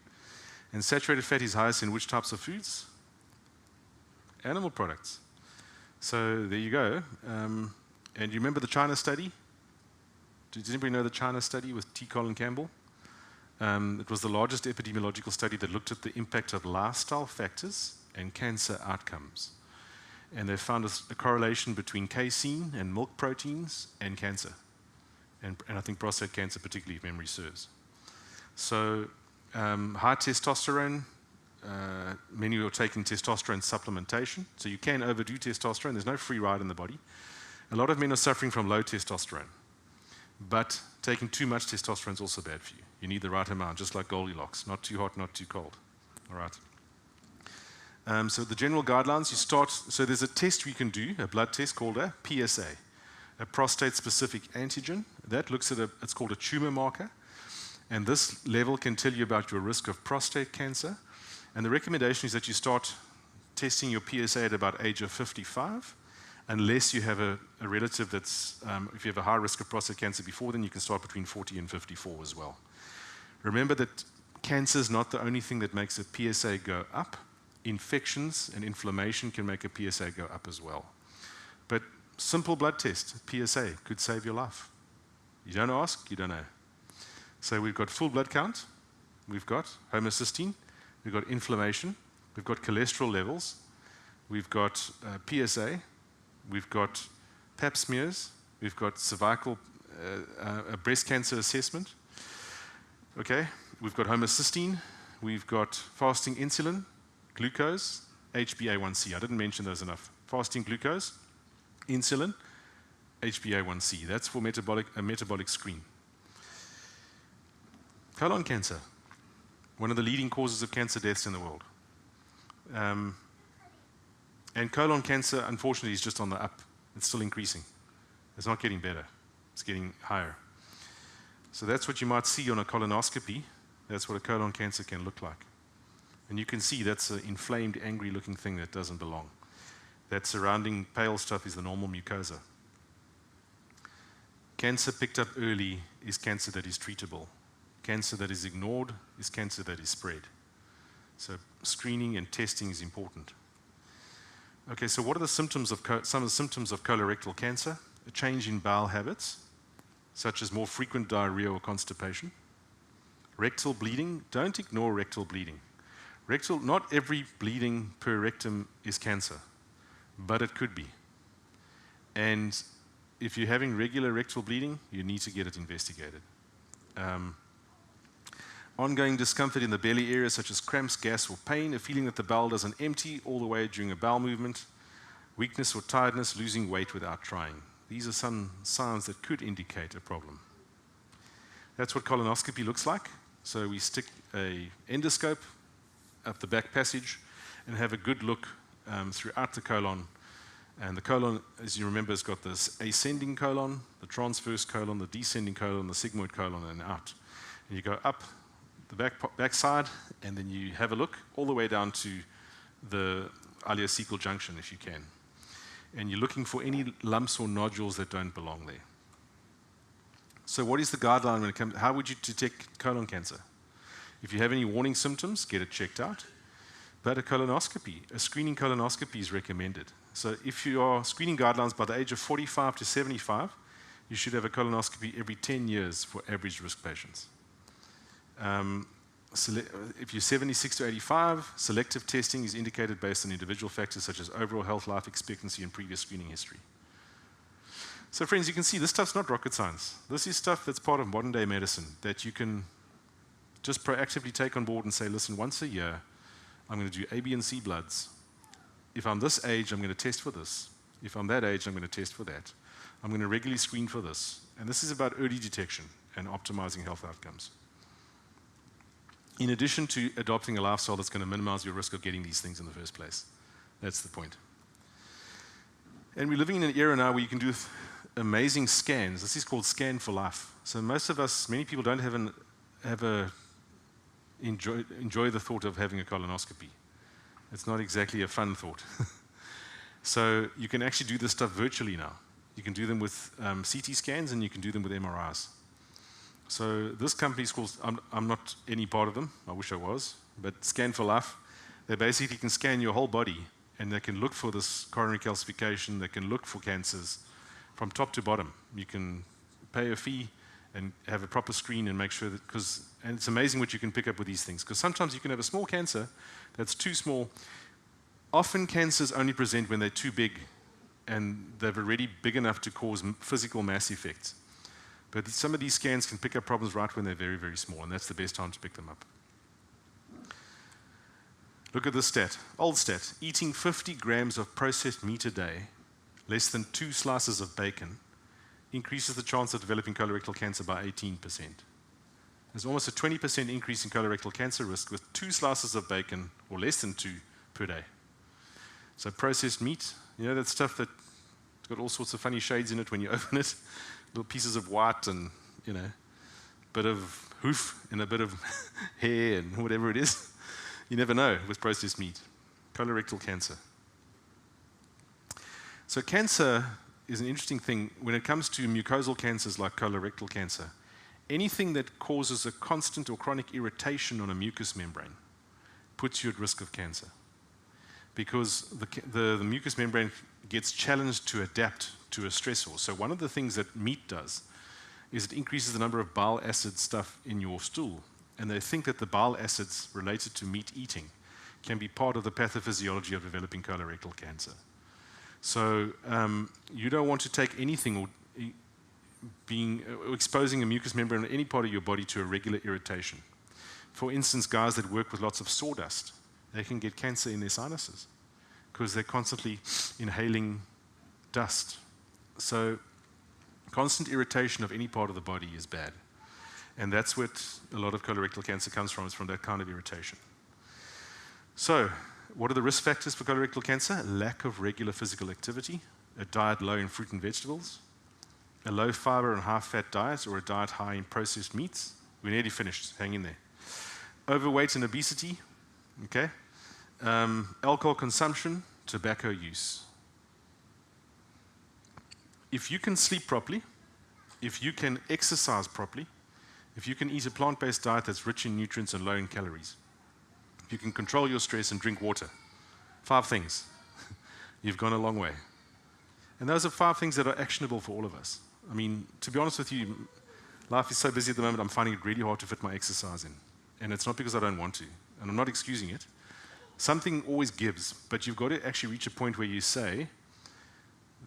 And saturated fat is highest in which types of foods? Animal products. So there you go. And you remember the China study? Does anybody know the China study with T. Colin Campbell? It was the largest epidemiological study that looked at the impact of lifestyle factors and cancer outcomes. And they found a correlation between casein and milk proteins and cancer. And I think prostate cancer particularly, if memory serves. So high testosterone, many are taking testosterone supplementation. So you can overdo testosterone. There's no free ride in the body. A lot of men are suffering from low testosterone. But taking too much testosterone is also bad for you. You need the right amount, just like Goldilocks. Not too hot, not too cold. All right. So the general guidelines, you start, so there's a test we can do, a blood test called a PSA, a prostate-specific antigen. That looks at it's called a tumor marker. And this level can tell you about your risk of prostate cancer. And the recommendation is that you start testing your PSA at about age of 55, unless you have a relative that's, if you have a high risk of prostate cancer before, then you can start between 40 and 54 as well. Remember that cancer is not the only thing that makes a PSA go up. Infections and inflammation can make a PSA go up as well. But simple blood test, PSA, could save your life. You don't ask, you don't know. So we've got full blood count, we've got homocysteine, we've got inflammation, we've got cholesterol levels, we've got PSA, we've got pap smears, we've got cervical breast cancer assessment. Okay, we've got homocysteine, we've got fasting insulin, glucose, HbA1c. I didn't mention those enough. Fasting glucose, insulin, HbA1c. That's for a metabolic screen. Colon cancer, one of the leading causes of cancer deaths in the world. And colon cancer, unfortunately, is just on the up. It's still increasing. It's not getting better. It's getting higher. So that's what you might see on a colonoscopy. That's what a colon cancer can look like. And you can see that's an inflamed, angry-looking thing that doesn't belong. That surrounding pale stuff is the normal mucosa. Cancer picked up early is cancer that is treatable. Cancer that is ignored is cancer that is spread. So screening and testing is important. Okay, so what are the symptoms of some of the symptoms of colorectal cancer? A change in bowel habits, such as more frequent diarrhea or constipation. Rectal bleeding, don't ignore rectal bleeding. Not every bleeding per rectum is cancer, but it could be. And if you're having regular rectal bleeding, you need to get it investigated. Ongoing discomfort in the belly area, such as cramps, gas, or pain, a feeling that the bowel doesn't empty all the way during a bowel movement, weakness or tiredness, losing weight without trying. These are some signs that could indicate a problem. That's what colonoscopy looks like. So we stick an endoscope up the back passage and have a good look throughout the colon. And the colon, as you remember, has got this ascending colon, the transverse colon, the descending colon, the sigmoid colon, and out. And you go up the back side, and then you have a look all the way down to the ileocecal junction if you can. And you're looking for any lumps or nodules that don't belong there. So what is the guideline when it comes, how would you detect colon cancer? If you have any warning symptoms, get it checked out. But a colonoscopy, a screening colonoscopy is recommended. So if you are screening guidelines by the age of 45 to 75, you should have a colonoscopy every 10 years for average risk patients. If you're 76 to 85, selective testing is indicated based on individual factors such as overall health, life expectancy, and previous screening history. So friends, you can see this stuff's not rocket science. This is stuff that's part of modern day medicine that you can just proactively take on board and say, listen, once a year, I'm going to do A, B, and C bloods. If I'm this age, I'm going to test for this. If I'm that age, I'm going to test for that. I'm going to regularly screen for this. And this is about early detection and optimizing health outcomes. In addition to adopting a lifestyle that's going to minimize your risk of getting these things in the first place. That's the point. And we're living in an era now where you can do amazing scans. This is called Scan for Life. So most of us, many people don't enjoy the thought of having a colonoscopy. It's not exactly a fun thought. So you can actually do this stuff virtually now. You can do them with CT scans and you can do them with MRIs. So this company is called, I'm not any part of them, I wish I was, but Scan for Life, they basically can scan your whole body and they can look for this coronary calcification, they can look for cancers from top to bottom. You can pay a fee and have a proper screen and make sure that, and it's amazing what you can pick up with these things, because sometimes you can have a small cancer that's too small. Often cancers only present when they're too big and they're already big enough to cause physical mass effects. But some of these scans can pick up problems right when they're very, very small, and that's the best time to pick them up. Look at this stat, old stat. Eating 50 grams of processed meat a day, less than 2 slices of bacon, increases the chance of developing colorectal cancer by 18%. There's almost a 20% increase in colorectal cancer risk with 2 slices of bacon, or less than 2, per day. So processed meat, you know that stuff that's got all sorts of funny shades in it when you open it? Little pieces of white and, you know, a bit of hoof and a bit of hair and whatever it is. You never know with processed meat. Colorectal cancer. So cancer is an interesting thing. When it comes to mucosal cancers like colorectal cancer, anything that causes a constant or chronic irritation on a mucous membrane puts you at risk of cancer. Because the mucous membrane gets challenged to adapt to a stressor. So one of the things that meat does is it increases the number of bile acid stuff in your stool. And they think that the bile acids related to meat eating can be part of the pathophysiology of developing colorectal cancer. So you don't want to take anything or exposing a mucous membrane in any part of your body to a regular irritation. For instance, guys that work with lots of sawdust, they can get cancer in their sinuses because they're constantly inhaling dust. So constant irritation of any part of the body is bad. And that's what a lot of colorectal cancer comes from, is from that kind of irritation. So what are the risk factors for colorectal cancer? Lack of regular physical activity, a diet low in fruit and vegetables, a low fiber and high fat diet, or a diet high in processed meats. We're nearly finished, hang in there. Overweight and obesity, okay? Alcohol consumption, tobacco use. If you can sleep properly, if you can exercise properly, if you can eat a plant-based diet that's rich in nutrients and low in calories, if you can control your stress and drink water, 5 things, you've gone a long way. And those are 5 things that are actionable for all of us. I mean, to be honest with you, life is so busy at the moment, I'm finding it really hard to fit my exercise in. And it's not because I don't want to, and I'm not excusing it. Something always gives, but you've got to actually reach a point where you say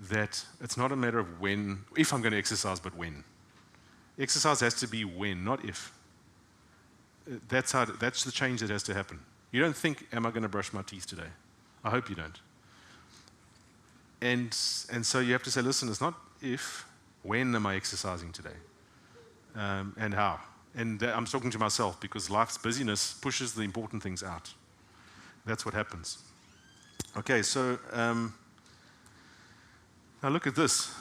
that it's not a matter of when, if I'm going to exercise, but when. Exercise has to be when, not if. That's the change that has to happen. You don't think, am I going to brush my teeth today? I hope you don't. And so you have to say, listen, it's not if, when am I exercising today? And how? And I'm talking to myself because life's busyness pushes the important things out. That's what happens. Okay, so now look at this.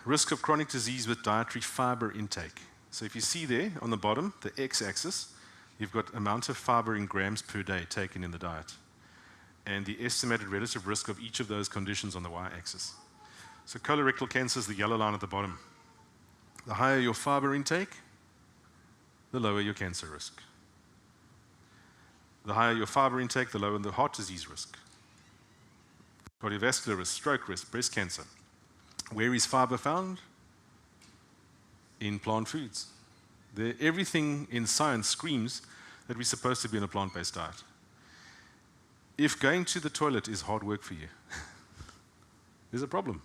Risk of chronic disease with dietary fiber intake. So if you see there on the bottom, the x-axis, you've got amount of fiber in grams per day taken in the diet. and the estimated relative risk of each of those conditions on the y-axis. So colorectal cancer is the yellow line at the bottom. The higher your fiber intake, the lower your cancer risk. The higher your fiber intake, the lower the heart disease risk. Cardiovascular risk, stroke risk, breast cancer. Where is fiber found? In plant foods. Everything in science screams that we're supposed to be on a plant-based diet. If going to the toilet is hard work for you, there's a problem.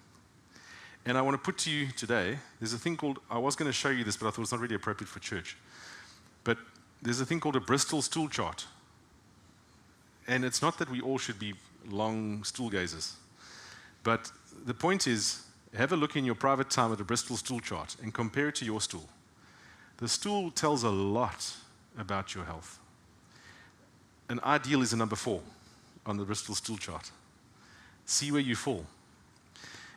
And I want to put to you today, there's a thing called, I was going to show you this, but I thought it's not really appropriate for church. But there's a thing called a Bristol stool chart. And it's not that we all should be long stool gazers. But the point is, have a look in your private time at a Bristol stool chart and compare it to your stool. The stool tells a lot about your health. An ideal is a number 4 on the Bristol stool chart. See where you fall.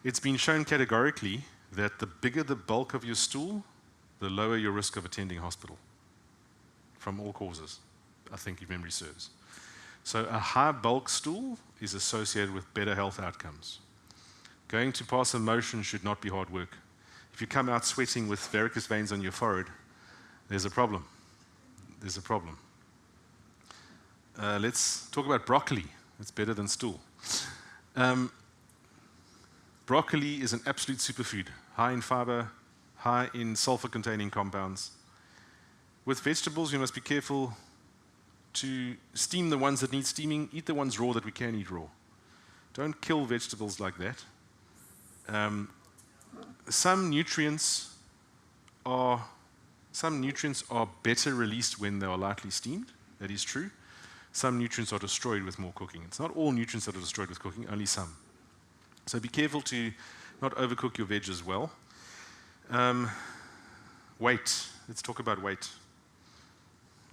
It's been shown categorically that the bigger the bulk of your stool, the lower your risk of attending hospital from all causes, I think if memory serves. So a high bulk stool is associated with better health outcomes. Going to pass a motion should not be hard work. If you come out sweating with varicose veins on your forehead, there's a problem. There's a problem. Let's talk about broccoli. It's better than stool. Broccoli is an absolute superfood, high in fiber, high in sulfur-containing compounds. With vegetables, you must be careful to steam the ones that need steaming, eat the ones raw that we can eat raw. Don't kill vegetables like that. Some nutrients are better released when they are lightly steamed. That is true. Some nutrients are destroyed with more cooking. It's not all nutrients that are destroyed with cooking, only some. So be careful to not overcook your veg as well. Weight. Let's talk about weight.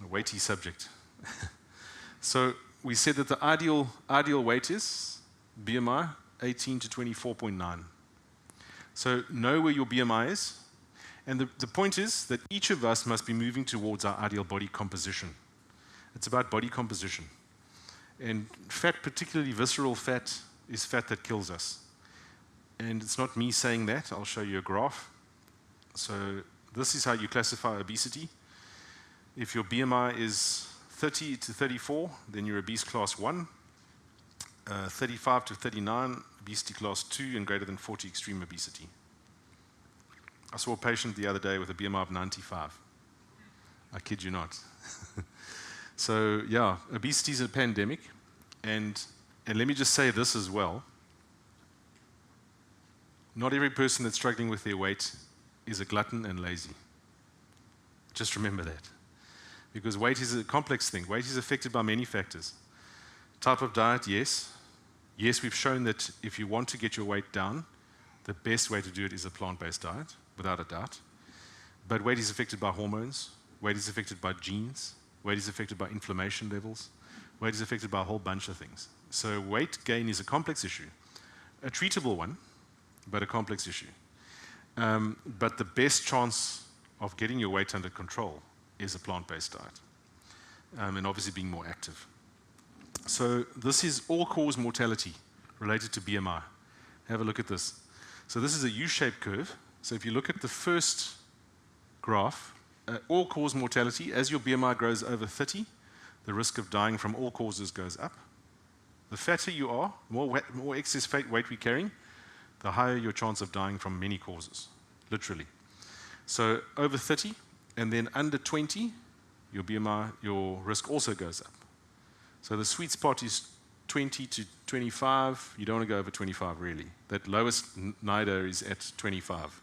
A weighty subject. So we said that the ideal weight is BMI 18 to 24.9. So know where your BMI is. And the point is that each of us must be moving towards our ideal body composition. It's about body composition. And fat, particularly visceral fat, is fat that kills us. And it's not me saying that. I'll show you a graph. So this is how you classify obesity. If your BMI is 30 to 34, then you're obese class 1. 35 to 39, obesity class 2, and greater than 40, extreme obesity. I saw a patient the other day with a BMI of 95. I kid you not. So yeah, obesity is a pandemic. And let me just say this as well. Not every person that's struggling with their weight is a glutton and lazy. Just remember that. Because weight is a complex thing. Weight is affected by many factors. Type of diet, yes. Yes, we've shown that if you want to get your weight down, the best way to do it is a plant-based diet, without a doubt. But weight is affected by hormones. Weight is affected by genes. Weight is affected by inflammation levels. Weight is affected by a whole bunch of things. So weight gain is a complex issue. A treatable one, but a complex issue. But the best chance of getting your weight under control is a plant-based diet. And obviously being more active. So this is all-cause mortality related to BMI. Have a look at this. So this is a U-shaped curve. So if you look at the first graph, all-cause mortality, as your BMI grows over 30, the risk of dying from all causes goes up. The fatter you are, more excess weight we're carrying, the higher your chance of dying from many causes, literally. So over 30, and then under 20, your BMI, your risk also goes up. So the sweet spot is 20 to 25. You don't want to go over 25, really. That lowest NIDA is at 25.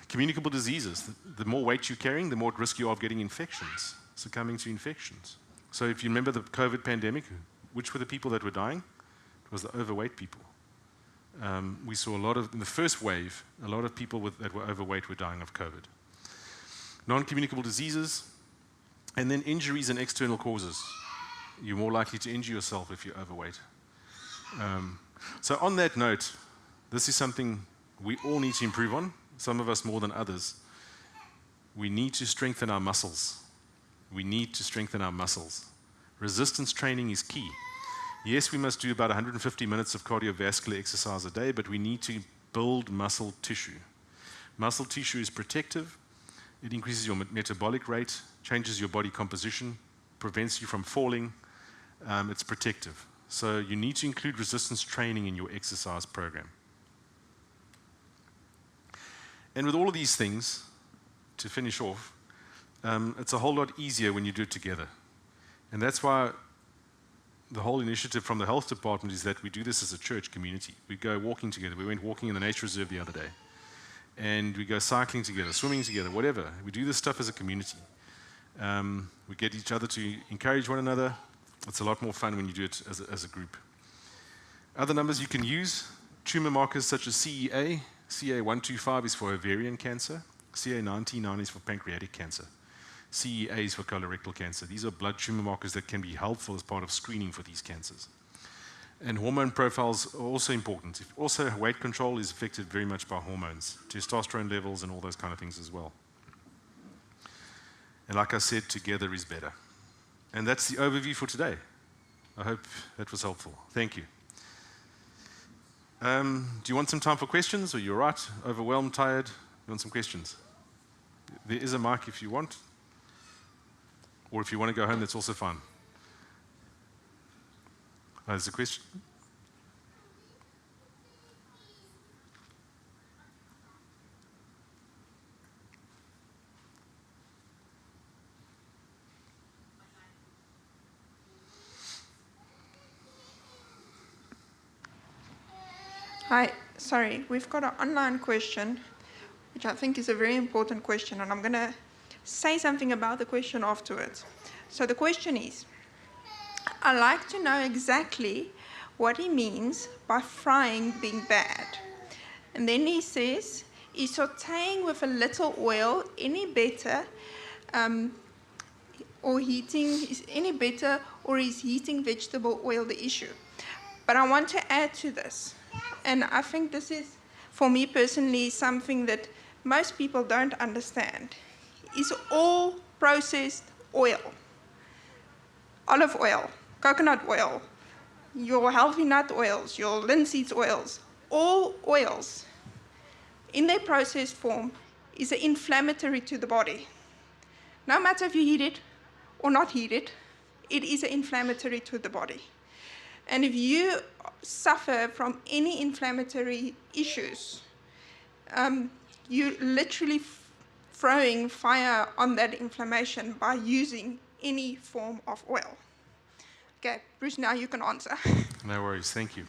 Communicable diseases. The more weight you're carrying, the more at risk you are of getting infections, succumbing to infections. So if you remember the COVID pandemic, which were the people that were dying? It was the overweight people. We saw a lot of, in the first wave, a lot of people that were overweight were dying of COVID. Non-communicable diseases, and then injuries and external causes. You're more likely to injure yourself if you're overweight. So on that note, this is something we all need to improve on, some of us more than others. We need to strengthen our muscles. We need to strengthen our muscles. Resistance training is key. Yes, we must do about 150 minutes of cardiovascular exercise a day, but we need to build muscle tissue. Muscle tissue is protective. It increases your metabolic rate, changes your body composition, prevents you from falling. It's protective. So you need to include resistance training in your exercise program. And with all of these things, to finish off, it's a whole lot easier when you do it together. And that's why the whole initiative from the health department is that we do this as a church community. We go walking together. We went walking in the nature reserve the other day. And we go cycling together, swimming together, whatever. We do this stuff as a community. We get each other to encourage one another. It's a lot more fun when you do it as a group. Other numbers you can use, tumor markers such as CEA. CA125 is for ovarian cancer. CA99 is for pancreatic cancer. CEA is for colorectal cancer. These are blood tumor markers that can be helpful as part of screening for these cancers. And hormone profiles are also important. Also, weight control is affected very much by hormones, testosterone levels and all those kind of things as well. And like I said, together is better. And that's the overview for today. I hope that was helpful. Thank you. Do you want some time for questions, or you're right? Overwhelmed, tired? You want some questions? There is a mic if you want. Or if you want to go home, that's also fine. There's a question. Hi, sorry, we've got an online question, which I think is a very important question, and I'm going to say something about the question afterwards. So the question is, I'd like to know exactly what he means by frying being bad. And then he says, is sauteing with a little oil any better, or heating is any better, or is heating vegetable oil the issue? But I want to add to this, and I think this is, for me personally, something that most people don't understand, is all processed oil. Olive oil, coconut oil, your healthy nut oils, your linseed oils, all oils in their processed form is inflammatory to the body. No matter if you heat it or not heat it, it is inflammatory to the body. And if you suffer from any inflammatory issues, you're literally throwing fire on that inflammation by using any form of oil. Okay, Bruce, now you can answer. No worries, thank you.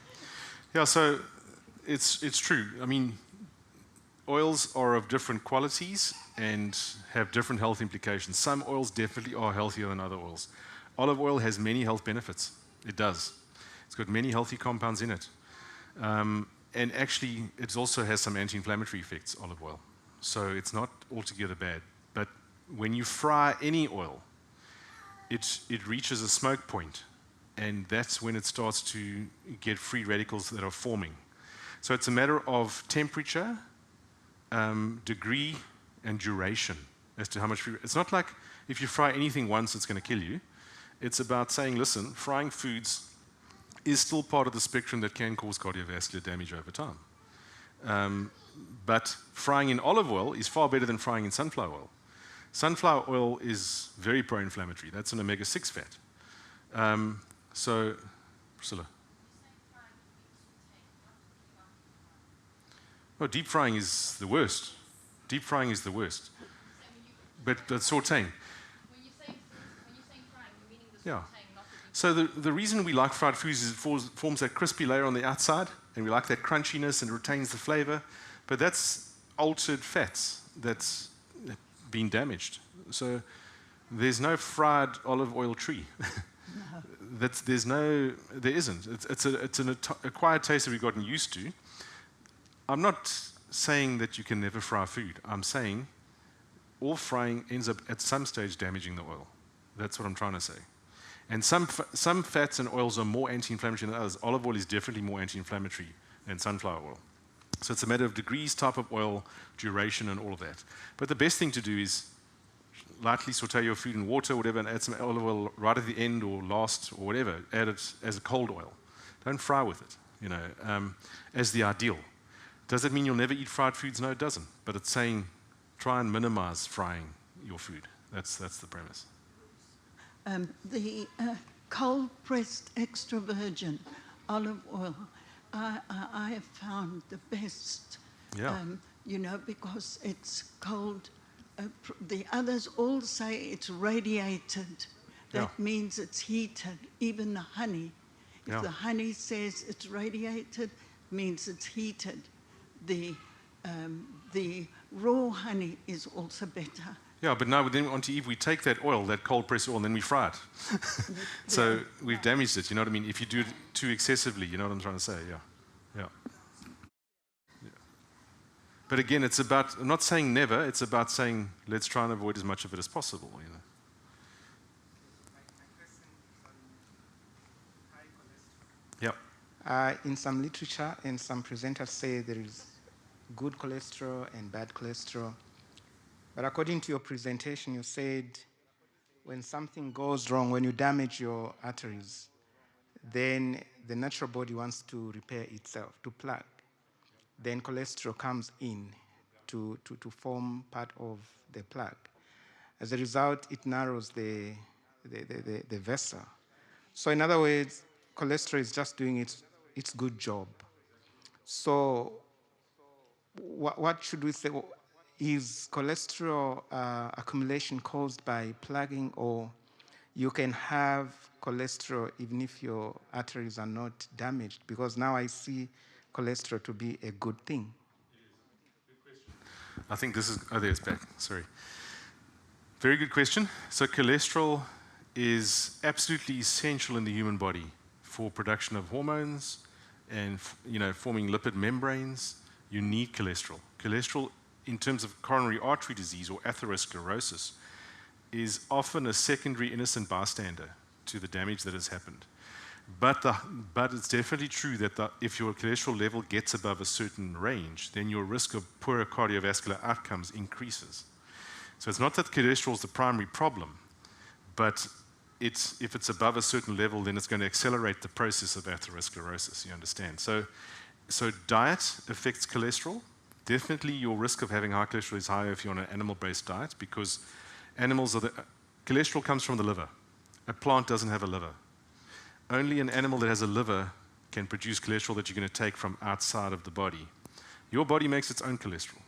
Yeah, so it's true. I mean, oils are of different qualities and have different health implications. Some oils definitely are healthier than other oils. Olive oil has many health benefits. It does. It's got many healthy compounds in it. And actually, it also has some anti-inflammatory effects, olive oil. So it's not altogether bad. But when you fry any oil, it reaches a smoke point, and that's when it starts to get free radicals that are forming. So it's a matter of temperature, degree, and duration as to how much free. It's not like if you fry anything once, it's going to kill you. It's about saying, listen, frying foods is still part of the spectrum that can cause cardiovascular damage over time. But frying in olive oil is far better than frying in sunflower oil. Sunflower oil is very pro-inflammatory. That's an omega-6 fat. So, Priscilla. Oh, deep frying is the worst. Deep frying is the worst. But sauteing. When you say frying, you're meaning the sauteing, not the deep. So the reason we like fried foods is it forms that crispy layer on the outside, and we like that crunchiness and retains the flavor. But that's altered fats that's been damaged. So there's no fried olive oil tree. No. There isn't. It's an acquired taste that we've gotten used to. I'm not saying that you can never fry food. I'm saying all frying ends up at some stage damaging the oil. That's what I'm trying to say. And some fats and oils are more anti-inflammatory than others. Olive oil is definitely more anti-inflammatory than sunflower oil. So it's a matter of degrees, type of oil, duration, and all of that. But the best thing to do is lightly saute your food in water, whatever, and add some olive oil right at the end or last or whatever. Add it as a cold oil. Don't fry with it, as the ideal. Does that mean you'll never eat fried foods? No, it doesn't. But it's saying try and minimize frying your food. That's the premise. The cold-pressed extra virgin olive oil, I have found the best, Yeah. because it's cold. The others all say it's radiated. That Yeah. means it's heated, even the honey. If Yeah. the honey says it's radiated, means it's heated. The raw honey is also better. Yeah, but now then on to Eve, we take that oil, that cold pressed oil, and then we fry it. So we've damaged it, you know what I mean? If you do it too excessively, you know what I'm trying to say? Yeah. But again, it's about, I'm not saying never, it's about saying let's try and avoid as much of it as possible, My question is on high cholesterol. Yeah. In some literature and some presenters say there is good cholesterol and bad cholesterol. But according to your presentation, you said when something goes wrong, when you damage your arteries, then the natural body wants to repair itself, to plug. Then cholesterol comes in to form part of the plug. As a result, it narrows the vessel. So in other words, cholesterol is just doing its good job. So what should we say? Is cholesterol accumulation caused by plugging, or you can have cholesterol even if your arteries are not damaged? Because now I see cholesterol to be a good thing. I think this is, there it's back, sorry. Very good question. So cholesterol is absolutely essential in the human body for production of hormones and forming lipid membranes. You need cholesterol. Cholesterol, in terms of coronary artery disease or atherosclerosis, is often a secondary innocent bystander to the damage that has happened. But it's definitely true that if your cholesterol level gets above a certain range, then your risk of poorer cardiovascular outcomes increases. So it's not that cholesterol is the primary problem, but if it's above a certain level, then it's going to accelerate the process of atherosclerosis, you understand? So diet affects cholesterol. Definitely your risk of having high cholesterol is higher if you're on an animal-based diet, because cholesterol comes from the liver. A plant doesn't have a liver. Only an animal that has a liver can produce cholesterol that you're going to take from outside of the body. Your body makes its own cholesterol.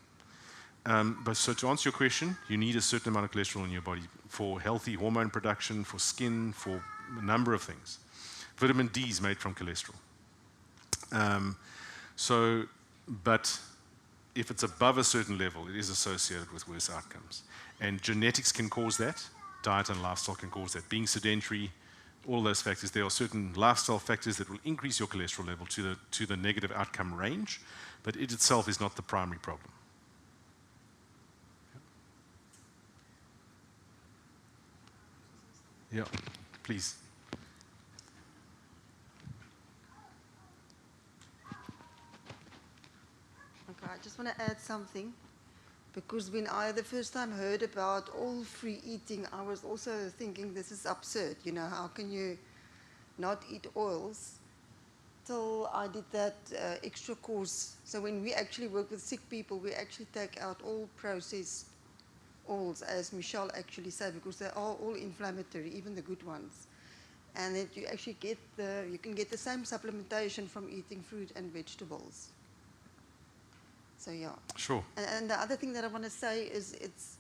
So to answer your question, you need a certain amount of cholesterol in your body for healthy hormone production, for skin, for a number of things. Vitamin D is made from cholesterol. But if it's above a certain level, it is associated with worse outcomes. And genetics can cause that. Diet and lifestyle can cause that. Being sedentary, all those factors. There are certain lifestyle factors that will increase your cholesterol level to the negative outcome range, but it itself is not the primary problem. Yeah, please. Okay, I just want to add something, because when I the first time heard about oil-free eating, I was also thinking this is absurd. How can you not eat oils? Till I did that extra course. So when we actually work with sick people, we actually take out all processed oils, as Michelle actually said, because they are all inflammatory, even the good ones. And that you actually you can get the same supplementation from eating fruit and vegetables. So yeah. Sure. And the other thing that I want to say is it's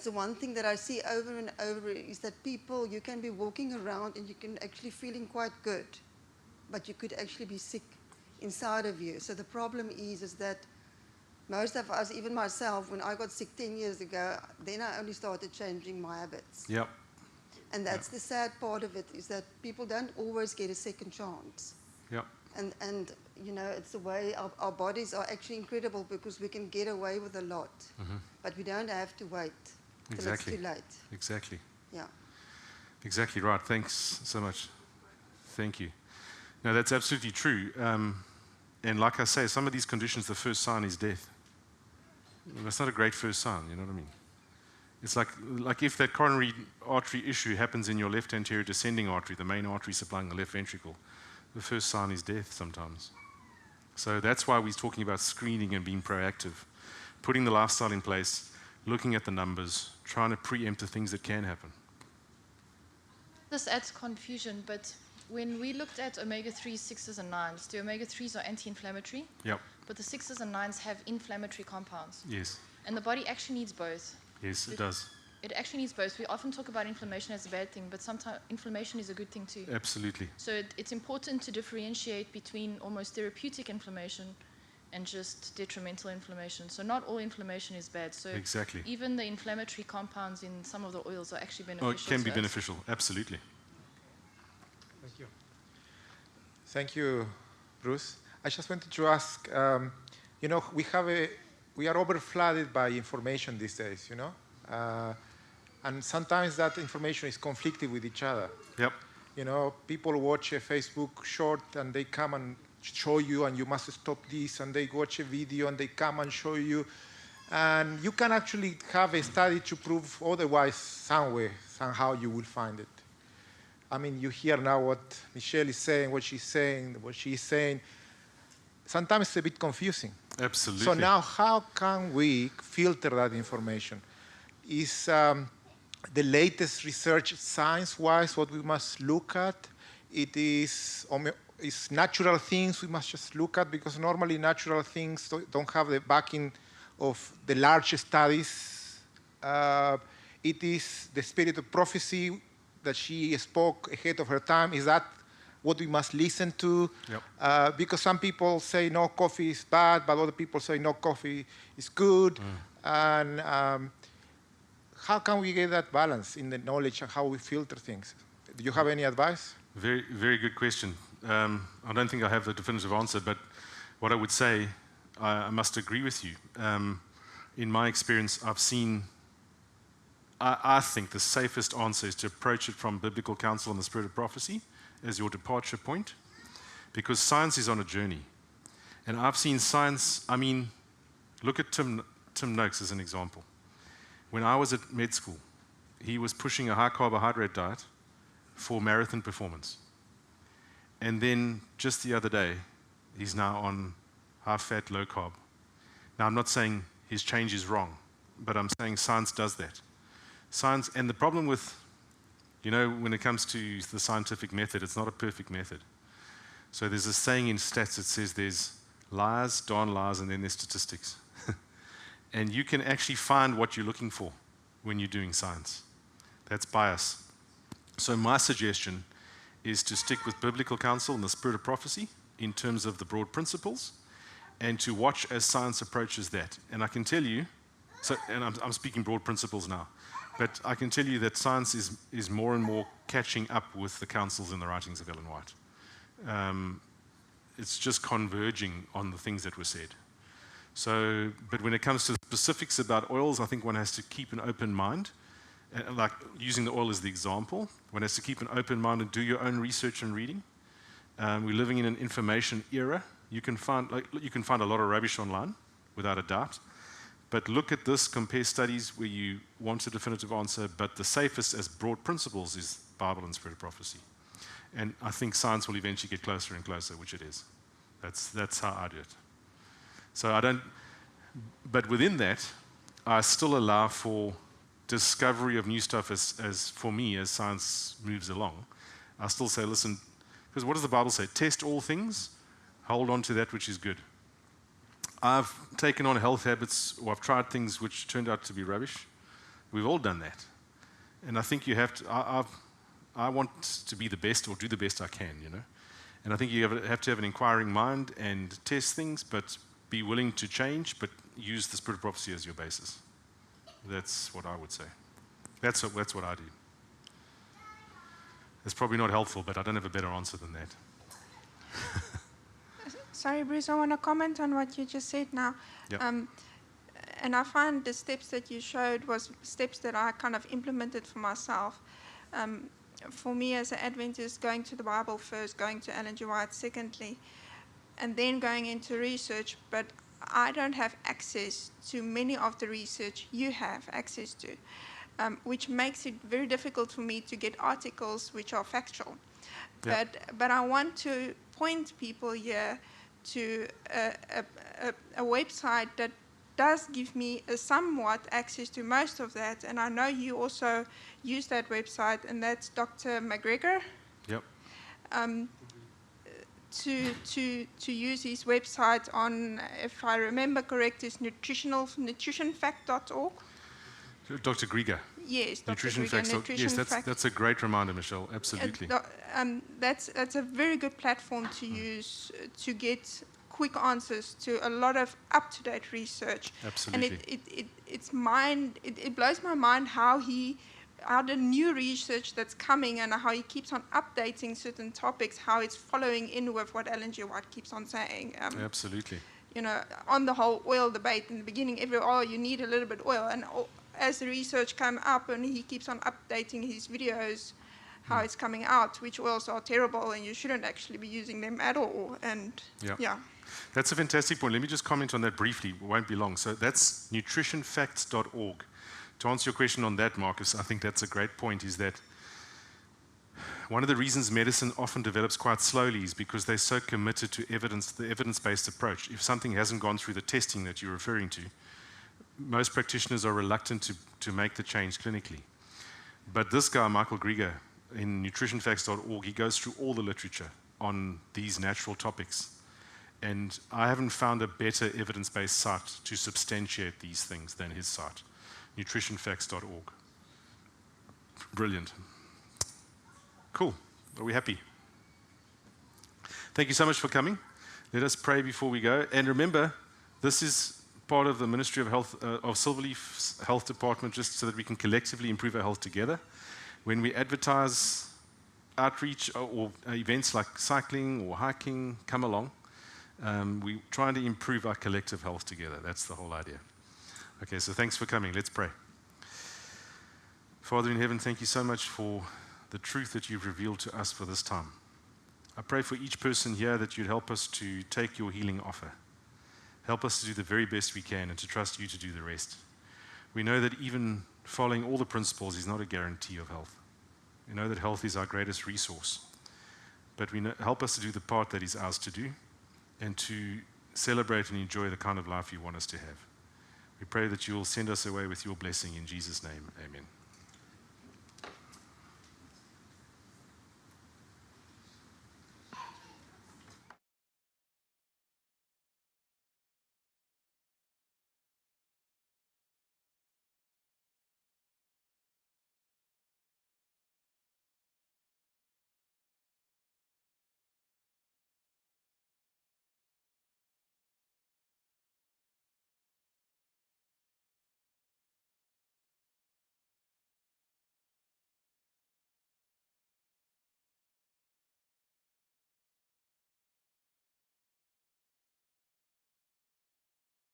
the one thing that I see over and over is that people, you can be walking around and you can actually feeling quite good, but you could actually be sick inside of you. So the problem is that most of us, even myself, when I got sick 10 years ago, then I only started changing my habits. Yep. And that's the sad part of it, is that people don't always get a second chance. Yep. And it's the way our bodies are actually incredible, because we can get away with a lot, but we don't have to wait till it's too late. Exactly. Yeah. Exactly right. Thanks so much. Thank you. No, that's absolutely true. And like I say, some of these conditions, the first sign is death. That's not a great first sign, you know what I mean? It's like if that coronary artery issue happens in your left anterior descending artery, the main artery supplying the left ventricle, the first sign is death sometimes. So that's why we're talking about screening and being proactive, putting the lifestyle in place, looking at the numbers, trying to preempt the things that can happen. This adds confusion, but when we looked at omega-3s, 6s, and 9s, the omega-3s are anti-inflammatory, Yep. but the 6s and 9s have inflammatory compounds. Yes. And the body actually needs both. Yes, it does. It actually needs both. We often talk about inflammation as a bad thing, but sometimes inflammation is a good thing too. Absolutely. So it's important to differentiate between almost therapeutic inflammation and just detrimental inflammation. So not all inflammation is bad. So Exactly. even the inflammatory compounds in some of the oils are actually beneficial. Oh, it can to be us. beneficial. Absolutely. Thank you. Thank you, Bruce. I just wanted to ask, you know, we are over-flooded by information these days, you know? And sometimes that information is conflicting with each other. Yep. You know, people watch a Facebook short and they come and show you and you must stop this, and they watch a video and they come and show you. And you can actually have a study to prove otherwise somewhere, somehow you will find it. I mean, you hear now what Michelle is saying, what she's saying. Sometimes it's a bit confusing. Absolutely. So now how can we filter that information? Is the latest research science-wise what we must look at? It is natural things we must just look at, because normally natural things don't have the backing of the large studies. It is the spirit of prophecy that she spoke ahead of her time. Is that what we must listen to? Yep. Because some people say no, coffee is bad, but other people say no, coffee is good. And how can we get that balance in the knowledge and how we filter things? Do you have any advice? Very, very good question. I don't think I have the definitive answer, but what I would say, I must agree with you. In my experience, I think the safest answer is to approach it from biblical counsel and the spirit of prophecy as your departure point, because science is on a journey. And I've seen science, I mean, look at Tim Noakes as an example. When I was at med school, he was pushing a high carbohydrate diet for marathon performance. And then just the other day, he's now on high fat, low carb. Now, I'm not saying his change is wrong, but I'm saying science does that. Science, and the problem with, you know, when it comes to the scientific method, it's not a perfect method. So there's a saying in stats that says there's lies, darn lies, and then there's statistics. And you can actually find what you're looking for when you're doing science. That's bias. So my suggestion is to stick with biblical counsel and the spirit of prophecy in terms of the broad principles, and to watch as science approaches that. And I can tell you, and I'm speaking broad principles now, but I can tell you that science is more and more catching up with the counsels in the writings of Ellen White. It's just converging on the things that were said. So, but when it comes to specifics about oils, I think one has to keep an open mind. Like using the oil as the example, one has to keep an open mind and do your own research and reading. We're living in an information era. You can find a lot of rubbish online, without a doubt. But look at this, compare studies where you want a definitive answer, but the safest as broad principles is Bible and spirit of prophecy. And I think science will eventually get closer and closer, which it is. That's how I do it. So but within that, I still allow for discovery of new stuff as for me, as science moves along. I still say, listen, because what does the Bible say? Test all things, hold on to that which is good. I've taken on health habits, or I've tried things which turned out to be rubbish. We've all done that. And I think you have to, I want to be the best, or do the best I can, you know. And I think you have to have an inquiring mind and test things, but be willing to change, but use the spirit of prophecy as your basis. That's what I would say. That's what I do. It's probably not helpful, but I don't have a better answer than that. Sorry, Bruce, I want to comment on what you just said now. Yep. And I find the steps that you showed was steps that I kind of implemented for myself. For me as an Adventist, going to the Bible first, going to Ellen G. White secondly, and then going into research, but I don't have access to many of the research you have access to. which makes it very difficult for me to get articles which are factual. Yeah. But I want to point people here to a website that does give me a somewhat access to most of that, and I know you also use that website, and that's Dr. McGregor. Yep. To use his website on, if I remember correct, is nutritionfact.org. Dr. Grieger. Yes, Dr. Nutrition Grieger, Facts. Nutrition Yes, Fact. that's a great reminder, Michelle. Absolutely. That's a very good platform to use to get quick answers to a lot of up-to-date research. Absolutely. And it blows my mind how the new research that's coming and how he keeps on updating certain topics, how it's following in with what Ellen G. White keeps on saying. Absolutely. You know, on the whole oil debate in the beginning, you need a little bit oil, and as the research came up, and he keeps on updating his videos, how it's coming out, which oils are terrible, and you shouldn't actually be using them at all. And yeah. That's a fantastic point. Let me just comment on that briefly. It won't be long. So that's nutritionfacts.org. To answer your question on that, Marcus, I think that's a great point, is that one of the reasons medicine often develops quite slowly is because they're so committed to the evidence-based approach. If something hasn't gone through the testing that you're referring to, most practitioners are reluctant to make the change clinically. But this guy, Michael Grieger, in nutritionfacts.org, he goes through all the literature on these natural topics. And I haven't found a better evidence-based site to substantiate these things than his site, nutritionfacts.org. Brilliant. Cool. Are we happy? Thank you so much for coming. Let us pray before we go. And remember, this is part of the Ministry of Health, of Silverleaf's Health Department, just so that we can collectively improve our health together. When we advertise outreach or events like cycling or hiking, come along. We're trying to improve our collective health together. That's the whole idea. Okay, so thanks for coming. Let's pray. Father in heaven, thank you so much for the truth that you've revealed to us for this time. I pray for each person here that you'd help us to take your healing offer. Help us to do the very best we can and to trust you to do the rest. We know that even following all the principles is not a guarantee of health. We know that health is our greatest resource. But help us to do the part that is ours to do and to celebrate and enjoy the kind of life you want us to have. We pray that you will send us away with your blessing in Jesus' name. Amen.